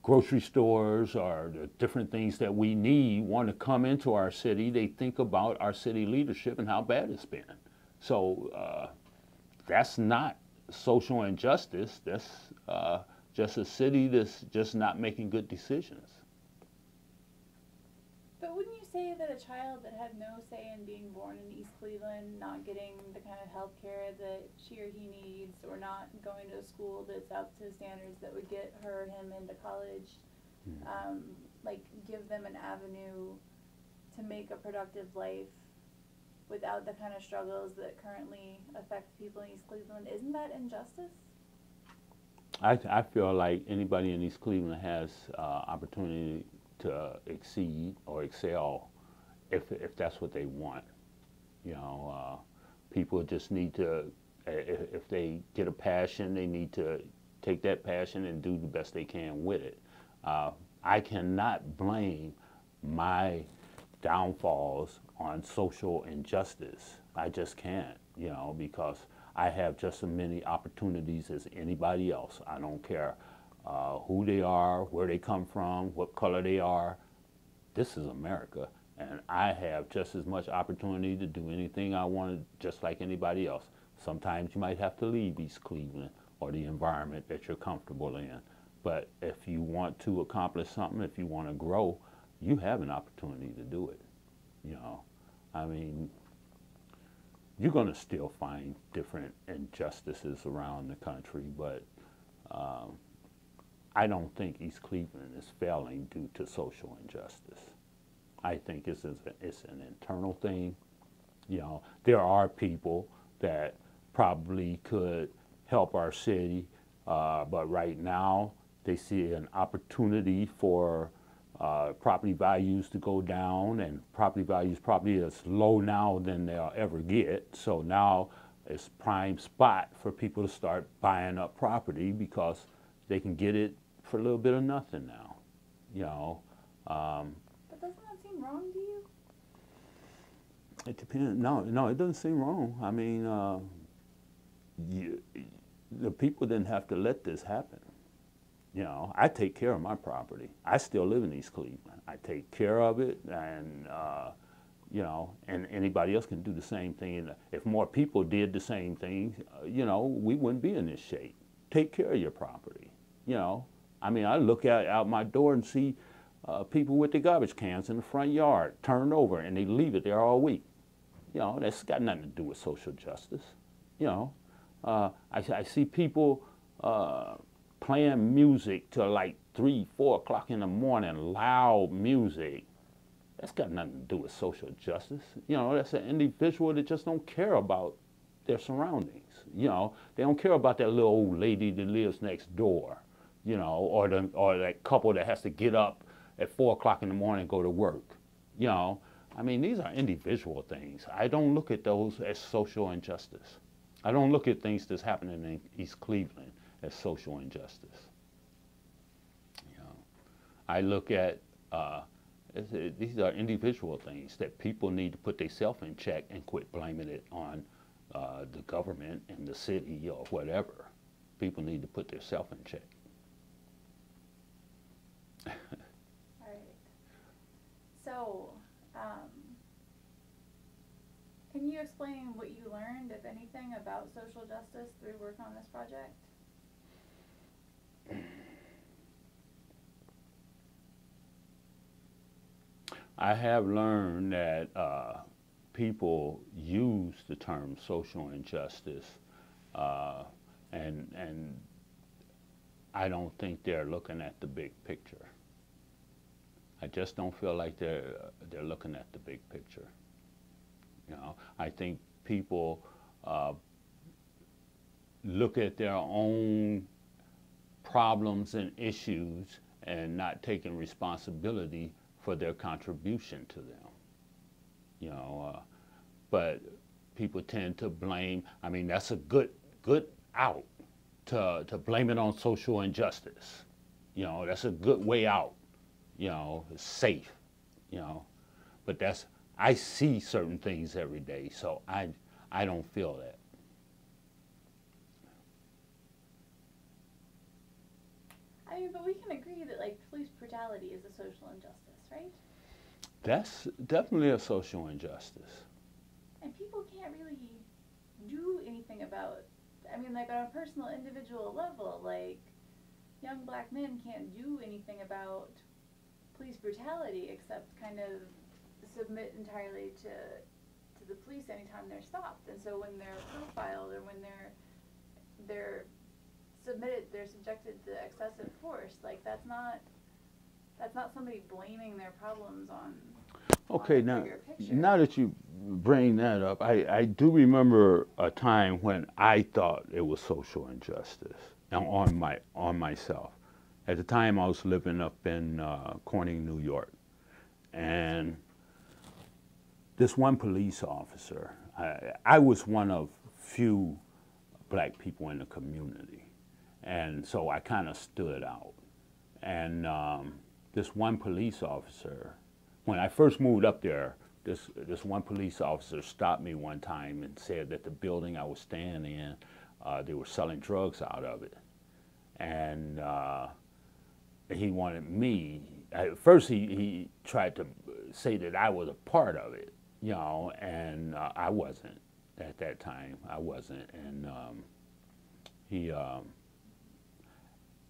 grocery stores or the different things that we need want to come into our city, they think about our city leadership and how bad it's been. So that's not social injustice. That's just a city that's just not making good decisions. But wouldn't you say that a child that had no say in being born in East Cleveland, not getting the kind of health care that she or he needs, or not going to a school that's up to standards that would get her or him into college, like give them an avenue to make a productive life without the kind of struggles that currently affect people in East Cleveland? Isn't that injustice? I feel like anybody in East Cleveland has opportunity to exceed or excel if that's what they want. You know, people just need to, if they get a passion, they need to take that passion and do the best they can with it. I cannot blame my downfalls on social injustice. I just can't, you know, because I have just as many opportunities as anybody else. I don't care who they are, where they come from, what color they are. This is America, and I have just as much opportunity to do anything I want, just like anybody else. Sometimes you might have to leave East Cleveland or the environment that you're comfortable in. But if you want to accomplish something, if you want to grow, you have an opportunity to do it. You know, I mean, you're going to still find different injustices around the country, but I don't think East Cleveland is failing due to social injustice. I think it's an internal thing. You know, there are people that probably could help our city, but right now they see an opportunity for property values to go down, and property values probably is low now than they'll ever get. So now it's prime spot for people to start buying up property because they can get it for a little bit of nothing now, you know. But doesn't that seem wrong to you? It depends. No, it doesn't seem wrong. I mean, the people didn't have to let this happen. You know, I take care of my property. I still live in East Cleveland. I take care of it, and you know, and anybody else can do the same thing. And if more people did the same thing, you know, we wouldn't be in this shape. Take care of your property. You know, I mean, I look out my door and see people with their garbage cans in the front yard turned over, and they leave it there all week. You know, that's got nothing to do with social justice. You know, I see people playing music till like 3, 4 o'clock in the morning, loud music. That's got nothing to do with social justice. You know, that's an individual that just don't care about their surroundings. You know, they don't care about that little old lady that lives next door, you know, or that couple that has to get up at 4 o'clock in the morning and go to work. You know, I mean, these are individual things. I don't look at those as social injustice. I don't look at things that's happening in East Cleveland as social injustice. You know, I look at these are individual things that people need to put themselves in check and quit blaming it on the government and the city or whatever. People need to put themselves in check. All right. So, can you explain what you learned, if anything, about social justice through working on this project? I have learned that people use the term social injustice, and I don't think they're looking at the big picture. I just don't feel like they're looking at the big picture. You know, I think people look at their own problems and issues and not taking responsibility for their contribution to them. You know, but people tend to blame. I mean, that's a good out to blame it on social injustice. You know, that's a good way out. You know, it's safe. You know, but I see certain things every day, so I don't feel that. I mean, but we can agree that, like, police brutality is a social injustice, right? That's definitely a social injustice. And people can't really do anything about, I mean, like, on a personal, individual level, like, young black men can't do anything about police brutality except kind of submit entirely to the police anytime they're stopped. And so when they're profiled or when they're subjected to excessive force, like, that's not somebody blaming their problems on. Okay, now that you bring that up, I do remember a time when I thought it was social injustice on myself. At the time, I was living up in Corning, New York, and this one police officer, I was one of few black people in the community, and so I kind of stood out. And this one police officer, when I first moved up there, this one police officer stopped me one time and said that the building I was staying in, they were selling drugs out of it. and he wanted me. At first, he tried to say that I was a part of it, you know, and I wasn't at that time. I wasn't, and he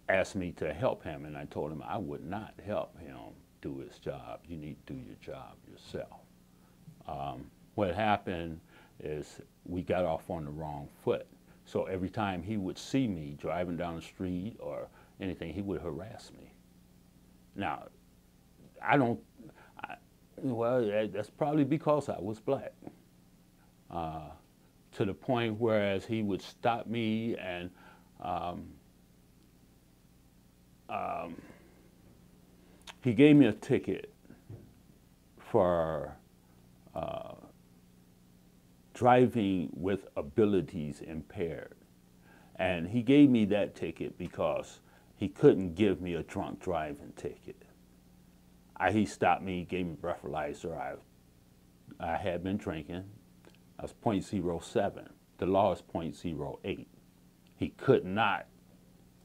asked me to help him, and I told him I would not help him do his job. You need to do your job yourself. What happened is we got off on the wrong foot. So every time he would see me driving down the street or anything, he would harass me. Now, well, that's probably because I was black. To the point whereas he would stop me and he gave me a ticket for driving with abilities impaired. And he gave me that ticket because he couldn't give me a drunk driving ticket. He stopped me, gave me breathalyzer. I had been drinking. I was 0.07. The law is 0.08. He could not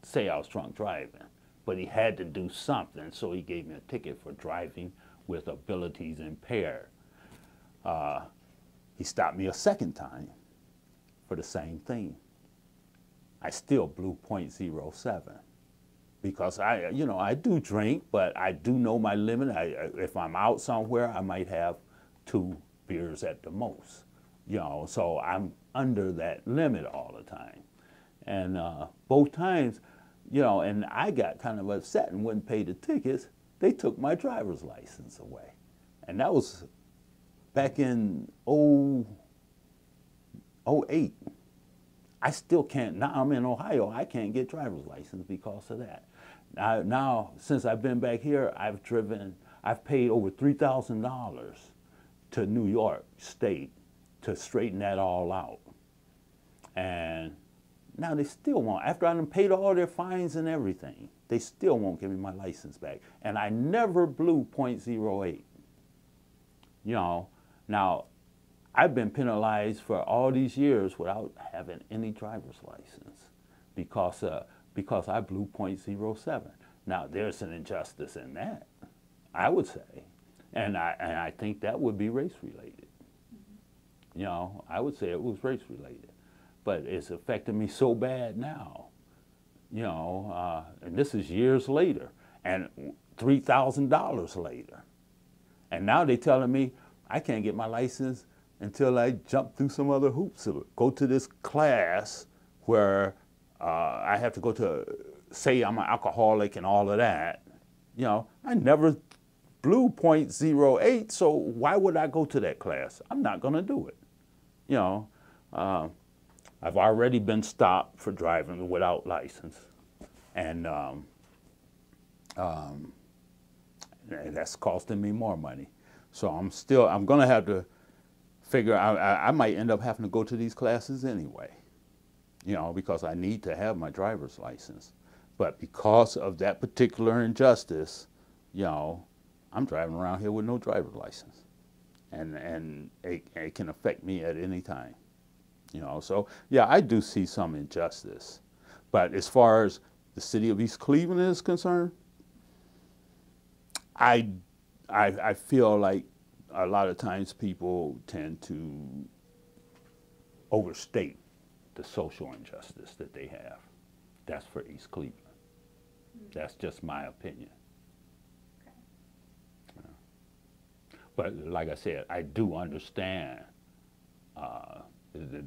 say I was drunk driving, but he had to do something, so he gave me a ticket for driving with abilities impaired. He stopped me a second time for the same thing. I still blew 0.07 because I do drink, but I do know my limit. If I'm out somewhere, I might have 2 beers at the most, you know, so I'm under that limit all the time. And both times, you know, and I got kind of upset and wouldn't pay the tickets. They took my driver's license away. And that was back in 08. I still can't, now I'm in Ohio, I can't get driver's license because of that. Now since I've been back here, I've paid over $3,000 to New York State to straighten that all out. And now they still won't, after I done paid all their fines and everything, they still won't give me my license back. And I never blew 0.08. You know, now I've been penalized for all these years without having any driver's license because I blew 0.07. Now there's an injustice in that, I would say. And I think that would be race related. Mm-hmm. You know, I would say it was race related. But it's affecting me so bad now, you know, and this is years later, and $3,000 later. And now they're telling me I can't get my license until I jump through some other hoops, go to this class where I have to go to, say I'm an alcoholic and all of that. You know, I never blew 0.08, so why would I go to that class? I'm not gonna do it, you know. I've already been stopped for driving without license, and that's costing me more money. So I'm gonna have to figure out, I might end up having to go to these classes anyway, you know, because I need to have my driver's license. But because of that particular injustice, you know, I'm driving around here with no driver's license, and it can affect me at any time. You know, so yeah, I do see some injustice. But as far as the city of East Cleveland is concerned, I feel like a lot of times people tend to overstate the social injustice that they have. That's for East Cleveland. Mm-hmm. That's just my opinion. Okay. But like I said, I do understand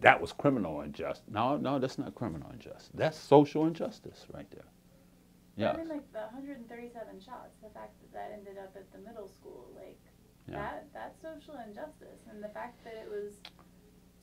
that was criminal injustice. No, that's not criminal injustice. That's social injustice right there. Yeah. I mean, like the 137 shots, the fact that ended up at the middle school, like that's social injustice, and the fact that it was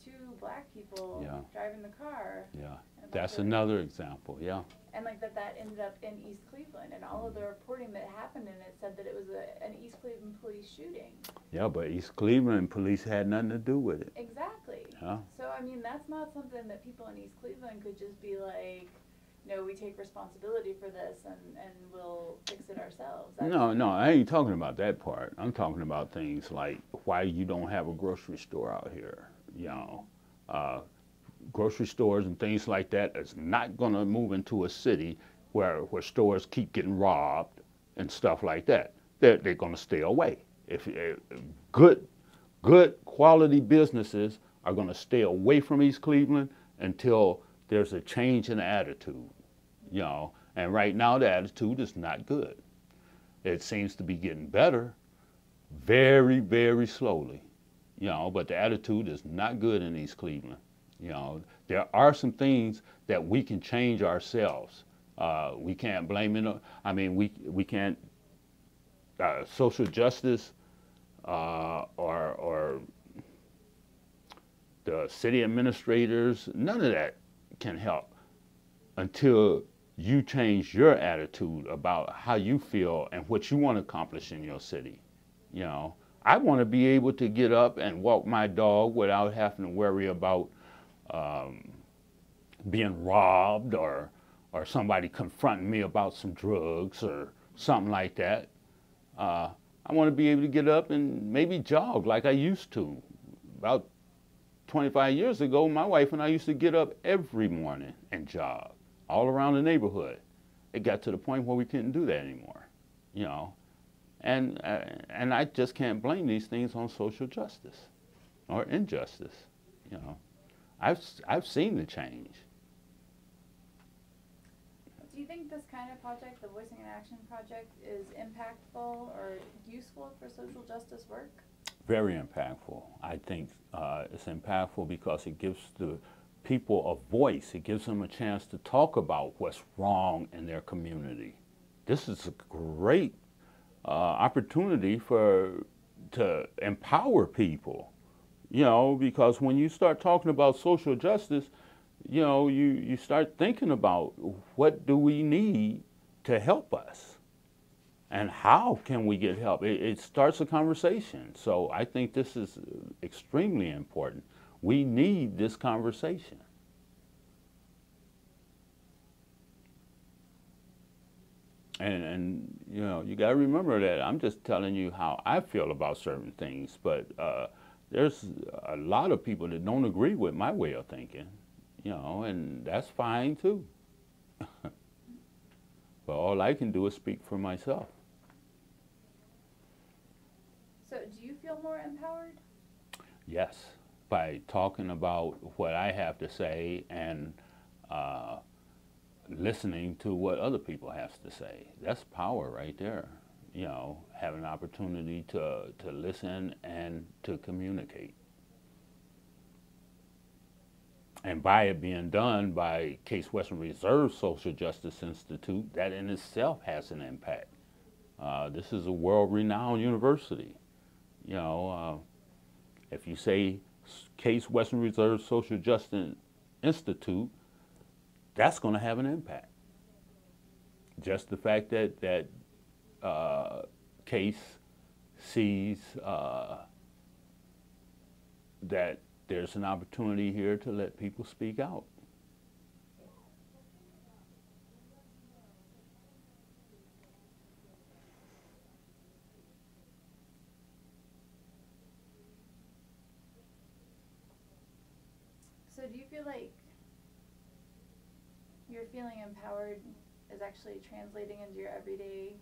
2 black people driving the car. Yeah, that's another example. Yeah. And like that ended up in East Cleveland, and all of the reporting that happened in it said that it was an East Cleveland police shooting. Yeah, but East Cleveland police had nothing to do with it. Exactly. Yeah. So I mean, that's not something that people in East Cleveland could just be like, no, we take responsibility for this and we'll fix it ourselves. No, I ain't talking about that part. I'm talking about things like why you don't have a grocery store out here, you know. Grocery stores and things like that is not going to move into a city where stores keep getting robbed and stuff like that. They're going to stay away. If good quality businesses are going to stay away from East Cleveland until there's a change in attitude, you know. And right now the attitude is not good. It seems to be getting better, very, very slowly, you know, but the attitude is not good in East Cleveland. You know, there are some things that we can change ourselves. We can't blame it. I mean, we can't, social justice or the city administrators, none of that can help until you change your attitude about how you feel and what you want to accomplish in your city. You know, I want to be able to get up and walk my dog without having to worry about being robbed or somebody confronting me about some drugs or something like that. I want to be able to get up and maybe jog like I used to. About 25 years ago, my wife and I used to get up every morning and jog all around the neighborhood. It got to the point where we couldn't do that anymore, you know. And I just can't blame these things on social justice or injustice, you know. I've seen the change. Do you think this kind of project, the Voicing in Action project, is impactful or useful for social justice work? Very impactful. I think it's impactful because it gives the people a voice. It gives them a chance to talk about what's wrong in their community. This is a great opportunity to empower people, you know, because when you start talking about social justice, you know, you start thinking about what do we need to help us and how can we get help. It starts a conversation. So I think this is extremely important. We need this conversation. And you know, you got to remember that I'm just telling you how I feel about certain things, but there's a lot of people that don't agree with my way of thinking. You know, and that's fine too. But all I can do is speak for myself. So do you feel more empowered? Yes, by talking about what I have to say and listening to what other people have to say. That's power right there. You know, having an opportunity to listen and to communicate. And by it being done by Case Western Reserve Social Justice Institute, that in itself has an impact. This is a world-renowned university. You know, if you say Case Western Reserve Social Justice Institute, that's going to have an impact. Just the fact that Case sees that there's an opportunity here to let people speak out. So do you feel like your feeling empowered is actually translating into your everyday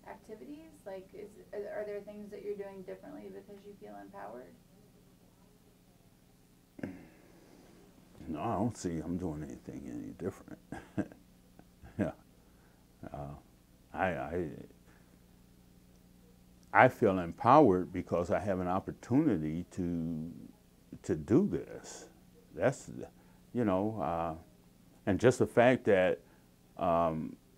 activities? Like, are there things that you're doing differently because you feel empowered? No, I don't see I'm doing anything any different. Yeah, I feel empowered because I have an opportunity to do this. That's, you know, and just the fact that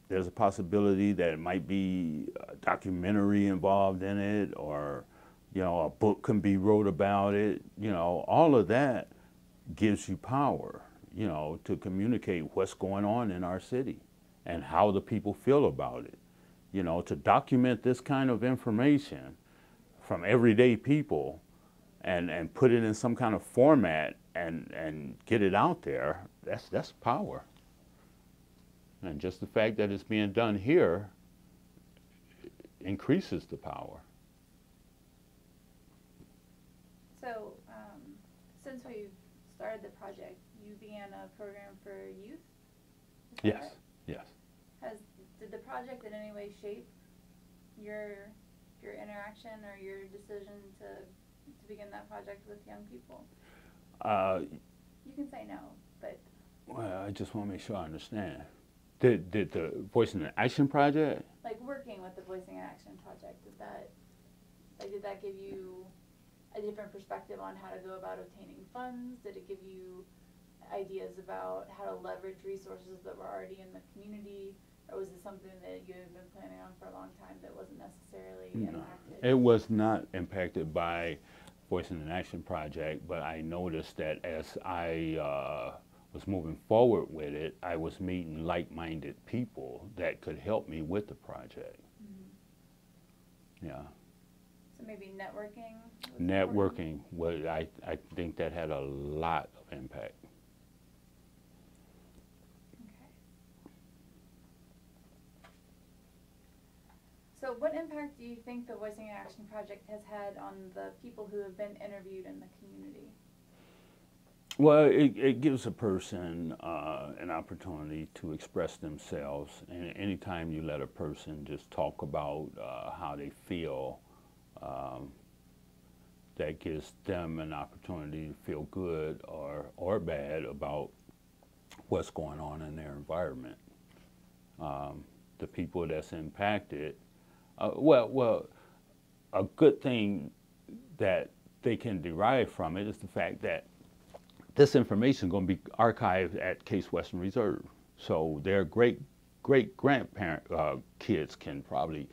there's a possibility that it might be a documentary involved in it, or, you know, a book can be wrote about it. You know, all of that gives you power, you know, to communicate what's going on in our city and how the people feel about it. You know, to document this kind of information from everyday people and put it in some kind of format and get it out there, that's power. And just the fact that it's being done here increases the power. So, since we've started the project, you began a program for youth? Yes, yes. Has project in any way shape your interaction or your decision to begin that project with young people? You can say no, but. Well, I just want to make sure I understand. Did the Voicing in Action project? Like working with the Voicing in Action project, did that give you a different perspective on how to go about obtaining funds? Did it give you ideas about how to leverage resources that were already in the community? Or was it something that you had been planning on for a long time that wasn't necessarily impacted? It was not impacted by Voicing in Action project, but I noticed that as I was moving forward with it, I was meeting like-minded people that could help me with the project. Mm-hmm. Yeah. So maybe networking? Networking, I think that had a lot of impact. Okay. So what impact do you think the Voicing in Action project has had on the people who have been interviewed in the community? Well, it gives a person an opportunity to express themselves, and anytime you let a person just talk about how they feel, that gives them an opportunity to feel good or bad about what's going on in their environment. The people that's impacted, well, a good thing that they can derive from it is the fact that this information is going to be archived at Case Western Reserve. So their great-grandparent kids can probably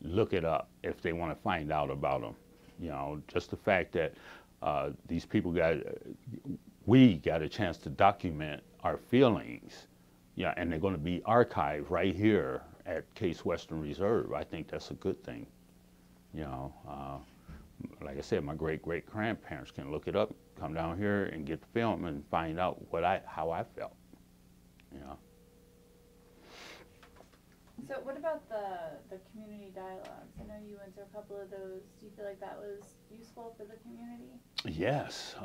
look it up if they want to find out about them. You know, just the fact that these people we got a chance to document our feelings, yeah, and they're going to be archived right here at Case Western Reserve. I think that's a good thing. You know, like I said, my great-grandparents can look it up, come down here and get the film and find out how I felt, you know. So what about the community dialogues? I know you went to a couple of those. Do you feel like that was useful for the community? Yes,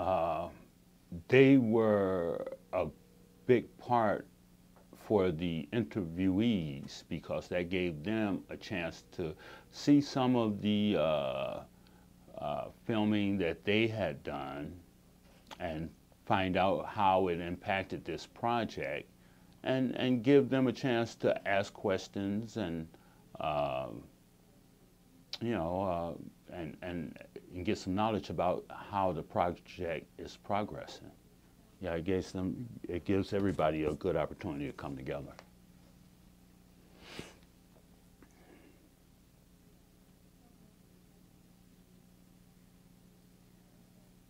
they were a big part for the interviewees because that gave them a chance to see some of the filming that they had done and find out how it impacted this project, and give them a chance to ask questions and you know, and get some knowledge about how the project is progressing. Yeah, it gives everybody a good opportunity to come together.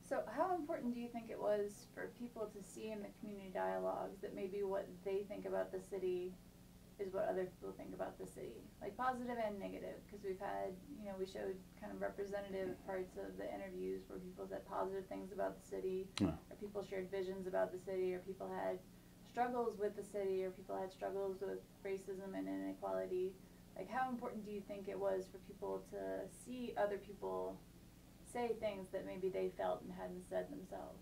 So how important do you think it was for people to see in the community dialogues that maybe what they think about the city is what other people think about the city? Like positive and negative, because we've had, you know, we showed kind of representative parts of the interviews where people said positive things about the city, or people shared visions about the city, or people had struggles with the city, or people had struggles with racism and inequality. Like how important do you think it was for people to see other people say things that maybe they felt and hadn't said themselves?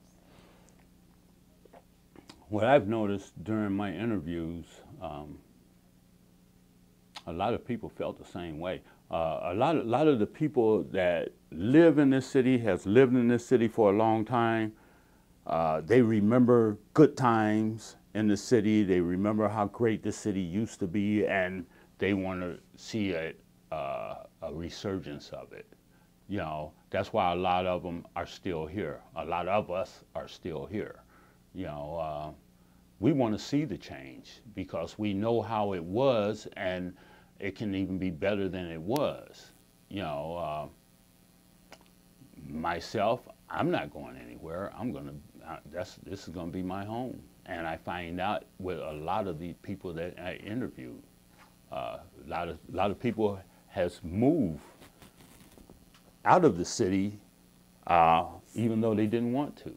What I've noticed during my interviews, a lot of people felt the same way. A lot of the people that live in this city, has lived in this city for a long time, they remember good times in the city. They remember how great the city used to be, and they want to see a resurgence of it. You know, that's why a lot of them are still here. A lot of us are still here. You know, we want to see the change because we know how it was, and it can even be better than it was. You know, myself, I'm not going anywhere. This is gonna be my home. And I find out with a lot of the people that I interviewed, a lot of people has moved out of the city, even though they didn't want to.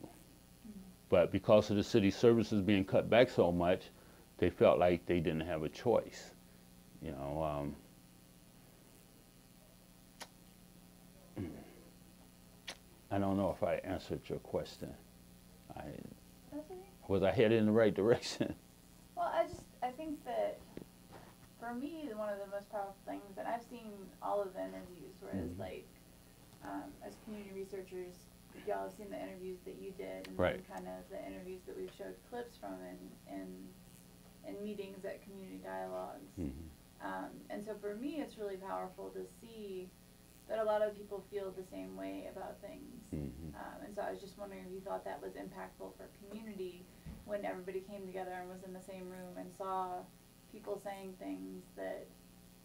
But because of the city services being cut back so much, they felt like they didn't have a choice. You know, I don't know if I answered your question. Was I headed in the right direction? Well, I think that for me, one of the most powerful things, and I've seen all of the interviews, whereas like, as community researchers, y'all have seen the interviews that you did, and right. then kind of the interviews that we've showed clips from in meetings at community dialogues. And so for me, it's really powerful to see that a lot of people feel the same way about things. And so I was just wondering if you thought that was impactful for community when everybody came together and was in the same room and saw people saying things that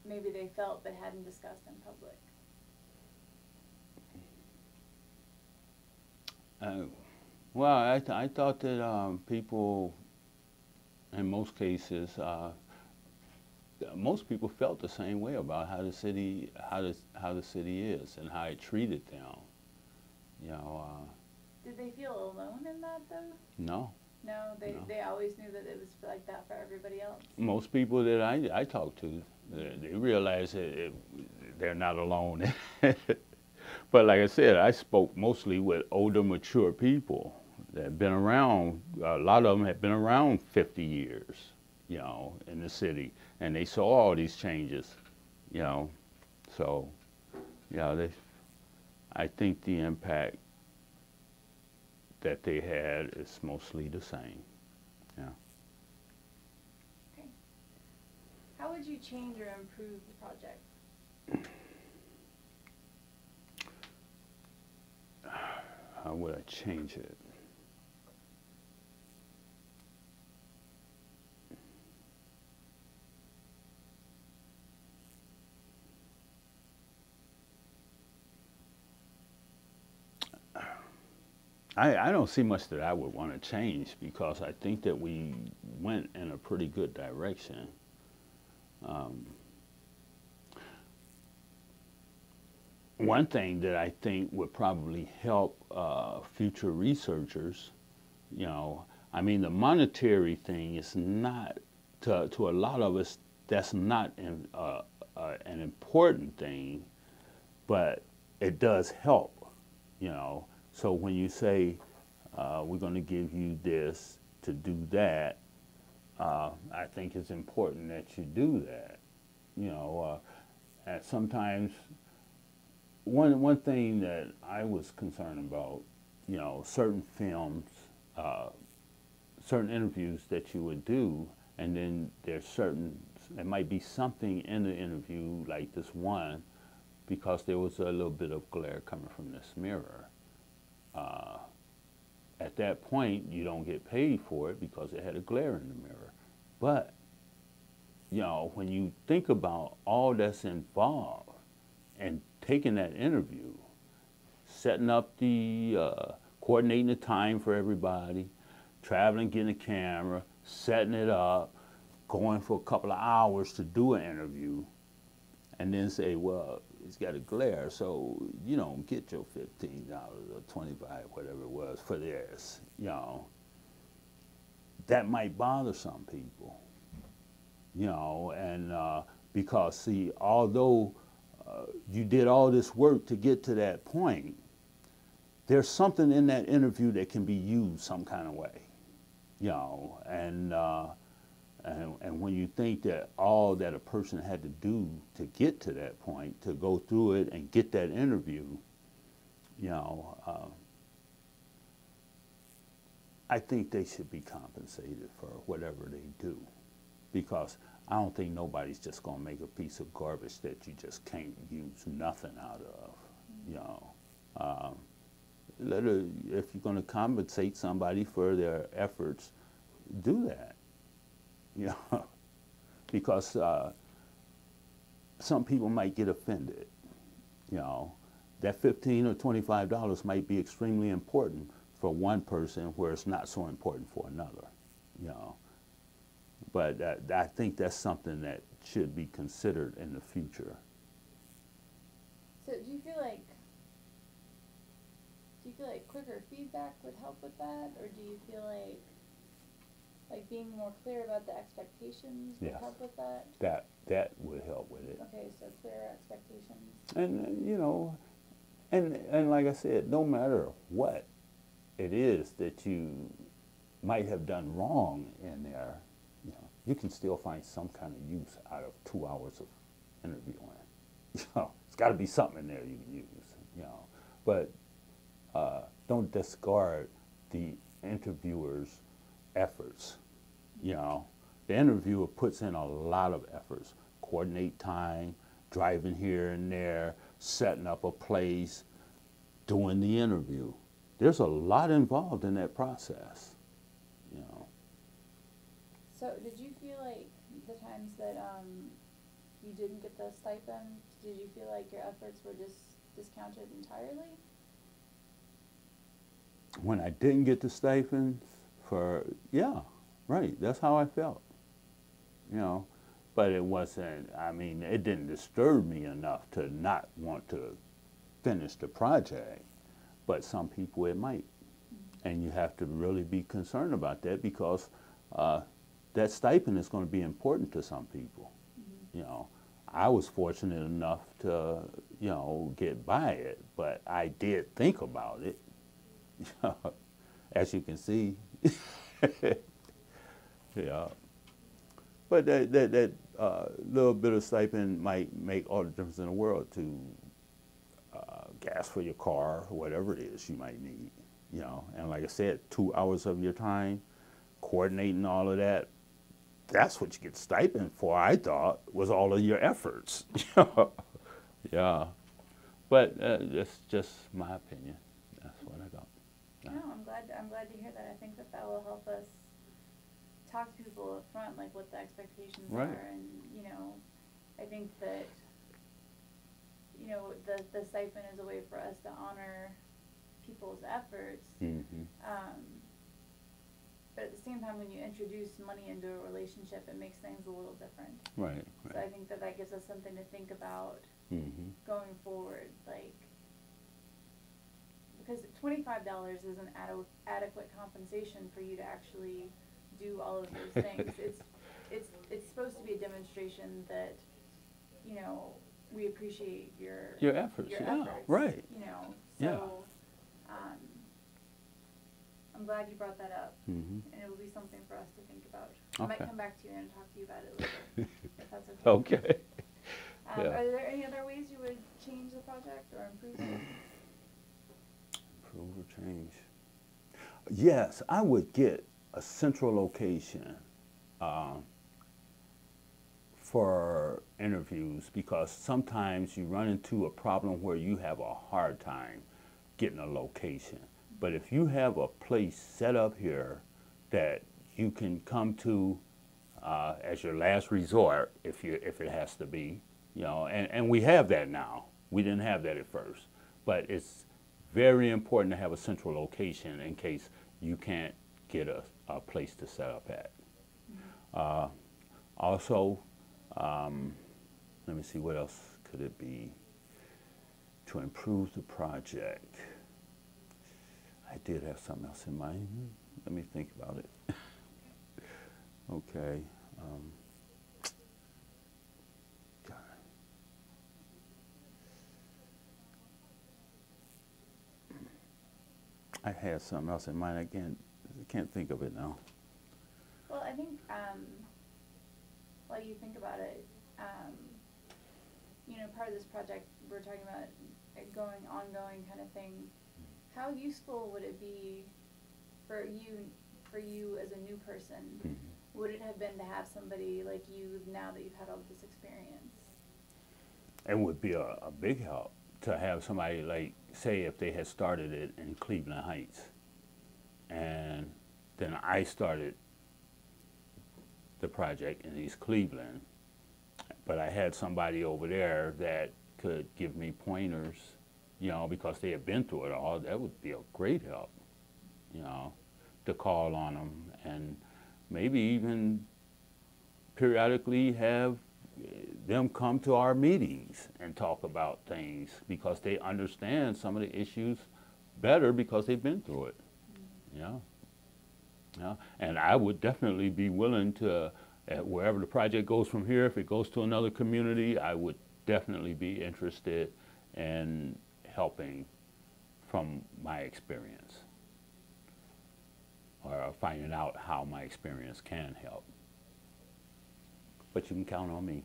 maybe they felt but hadn't discussed in public. Well, I thought that people, in most cases, most people felt the same way about how the city is and how it treated them. You know. Did they feel alone in that though? No. No, they always knew that it was like that for everybody else. Most people that I talked to, they realize that they're not alone. But like I said, I spoke mostly with older, mature people that have been around. A lot of them have been around 50 years, you know, in the city, and they saw all these changes, you know. So, yeah, I think the impact that they had is mostly the same. Yeah. Okay. How would you change or improve the project? How would I change it? I don't see much that I would want to change because I think that we went in a pretty good direction. One thing that I think would probably help future researchers, you know, I mean, the monetary thing is not, to a lot of us, that's not an important thing, but it does help, you know. So when you say, we're going to give you this to do that, I think it's important that you do that, you know. And sometimes, one thing that I was concerned about, you know, certain films, certain interviews that you would do, and then there might be something in the interview like this one, because there was a little bit of glare coming from this mirror. At that point, you don't get paid for it because it had a glare in the mirror. But, you know, when you think about all that's involved and taking that interview, setting up the, coordinating the time for everybody, traveling, getting a camera, setting it up, going for a couple of hours to do an interview, and then say, well, it's got a glare, so you don't get your $15 or $25, whatever it was, for this, you know. That might bother some people, you know, and because, see, although you did all this work to get to that point, there's something in that interview that can be used some kind of way, you know, and when you think that all that a person had to do to get to that point, to go through it and get that interview, you know, I think they should be compensated for whatever they do, because I don't think nobody's just going to make a piece of garbage that you just can't use nothing out of, you know. If you're going to compensate somebody for their efforts, do that. You know, because some people might get offended. You know, that $15 or $25 might be extremely important for one person, where it's not so important for another. You know, but I think that's something that should be considered in the future. So do you feel like quicker feedback would help with that, or do you feel like being more clear about the expectations would help with that? That would help with it. Okay, so clear expectations. And you know, and like I said, no matter what it is that you might have done wrong in there, you know, you can still find some kind of use out of 2 hours of interviewing. You know, it's got to be something in there you can use. You know, but don't discard the interviewer's efforts. You know, the interviewer puts in a lot of efforts, coordinate time, driving here and there, setting up a place, doing the interview. There's a lot involved in that process, you know. So did you feel like the times that you didn't get the stipend, did you feel like your efforts were just discounted entirely? When I didn't get the stipends yeah, right, that's how I felt, you know. But it wasn't, I mean, it didn't disturb me enough to not want to finish the project. But some people it might. And you have to really be concerned about that because that stipend is going to be important to some people. You know, I was fortunate enough to, you know, get by it, but I did think about it. As you can see. Yeah. But that little bit of stipend might make all the difference in the world to gas for your car, whatever it is you might need, you know. And like I said, 2 hours of your time, coordinating all of that, that's what you get stipend for, I thought, was all of your efforts. Yeah. But that's just my opinion. That's what I thought. Yeah. No, I'm glad to hear that. I think that will help us talk to people up front, like what the expectations Right. are, and, you know, I think that, you know, the stipend is a way for us to honor people's efforts. Mm-hmm. But at the same time, when you introduce money into a relationship, it makes things a little different. Right. So I think that gives us something to think about going forward, like, because $25 isn't adequate compensation for you to actually do all of those things. It's supposed to be a demonstration that, you know, we appreciate your efforts. your Yeah, efforts, right. you know. So, Yeah. I'm glad you brought that up, and it will be something for us to think about. I might come back to you and talk to you about it later, if that's okay. Okay. Yeah. Are there any other ways you would change the project or improve it? Improve or change? Yes, I would get a central location for interviews, because sometimes you run into a problem where you have a hard time getting a location. But if you have a place set up here that you can come to as your last resort, if it has to be, you know, and we have that now. We didn't have that at first, but it's very important to have a central location in case you can't get a place to set up at. Also, let me see, what else could it be to improve the project? I did have something else in mind. Let me think about it. Okay. I had something else in mind. I can't think of it now. Well, I think while you think about it, you know, part of this project we're talking about it ongoing kind of thing. How useful would it be for you as a new person? Would it have been to have somebody like you now that you've had all this experience? It would be a big help to have somebody, like, say if they had started it in Cleveland Heights, and then I started the project in East Cleveland, but I had somebody over there that could give me pointers, you know, because they had been through it all. That would be a great help, you know, to call on them, and maybe even periodically have them come to our meetings and talk about things, because they understand some of the issues better because they've been through it. Yeah. Yeah. And I would definitely be willing to, wherever the project goes from here, if it goes to another community, I would definitely be interested in helping from my experience, or finding out how my experience can help. but you can count on me.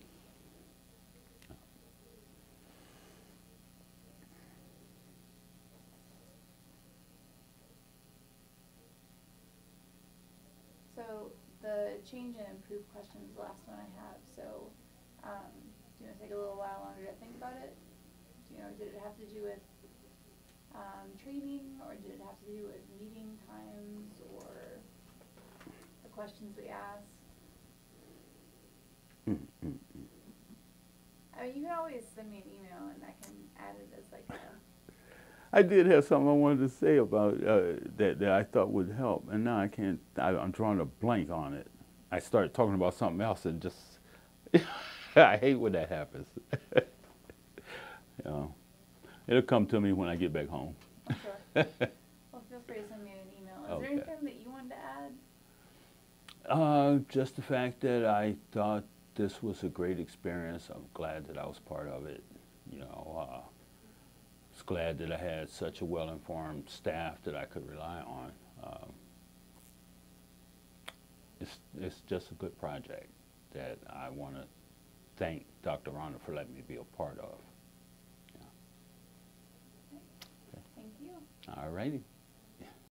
So the change and improve question is the last one I have. So do you want to take a little while longer to think about it? You know, did it have to do with training, or did it have to do with meeting times, or the questions we asked? I mean, you can always send me an email and I can add it as like a... I did have something I wanted to say about that I thought would help, and now I can't. I'm drawing a blank on it. I started talking about something else and just I hate when that happens. You know, it'll come to me when I get back home. Sure. Well, feel free to send me an email. Is there anything that you wanted to add? Just the fact that I thought this was a great experience. I'm glad that I was part of it. You know, I was glad that I had such a well-informed staff that I could rely on. It's just a good project that I want to thank Dr. Ronda for letting me be a part of. Yeah. Thank you. All righty.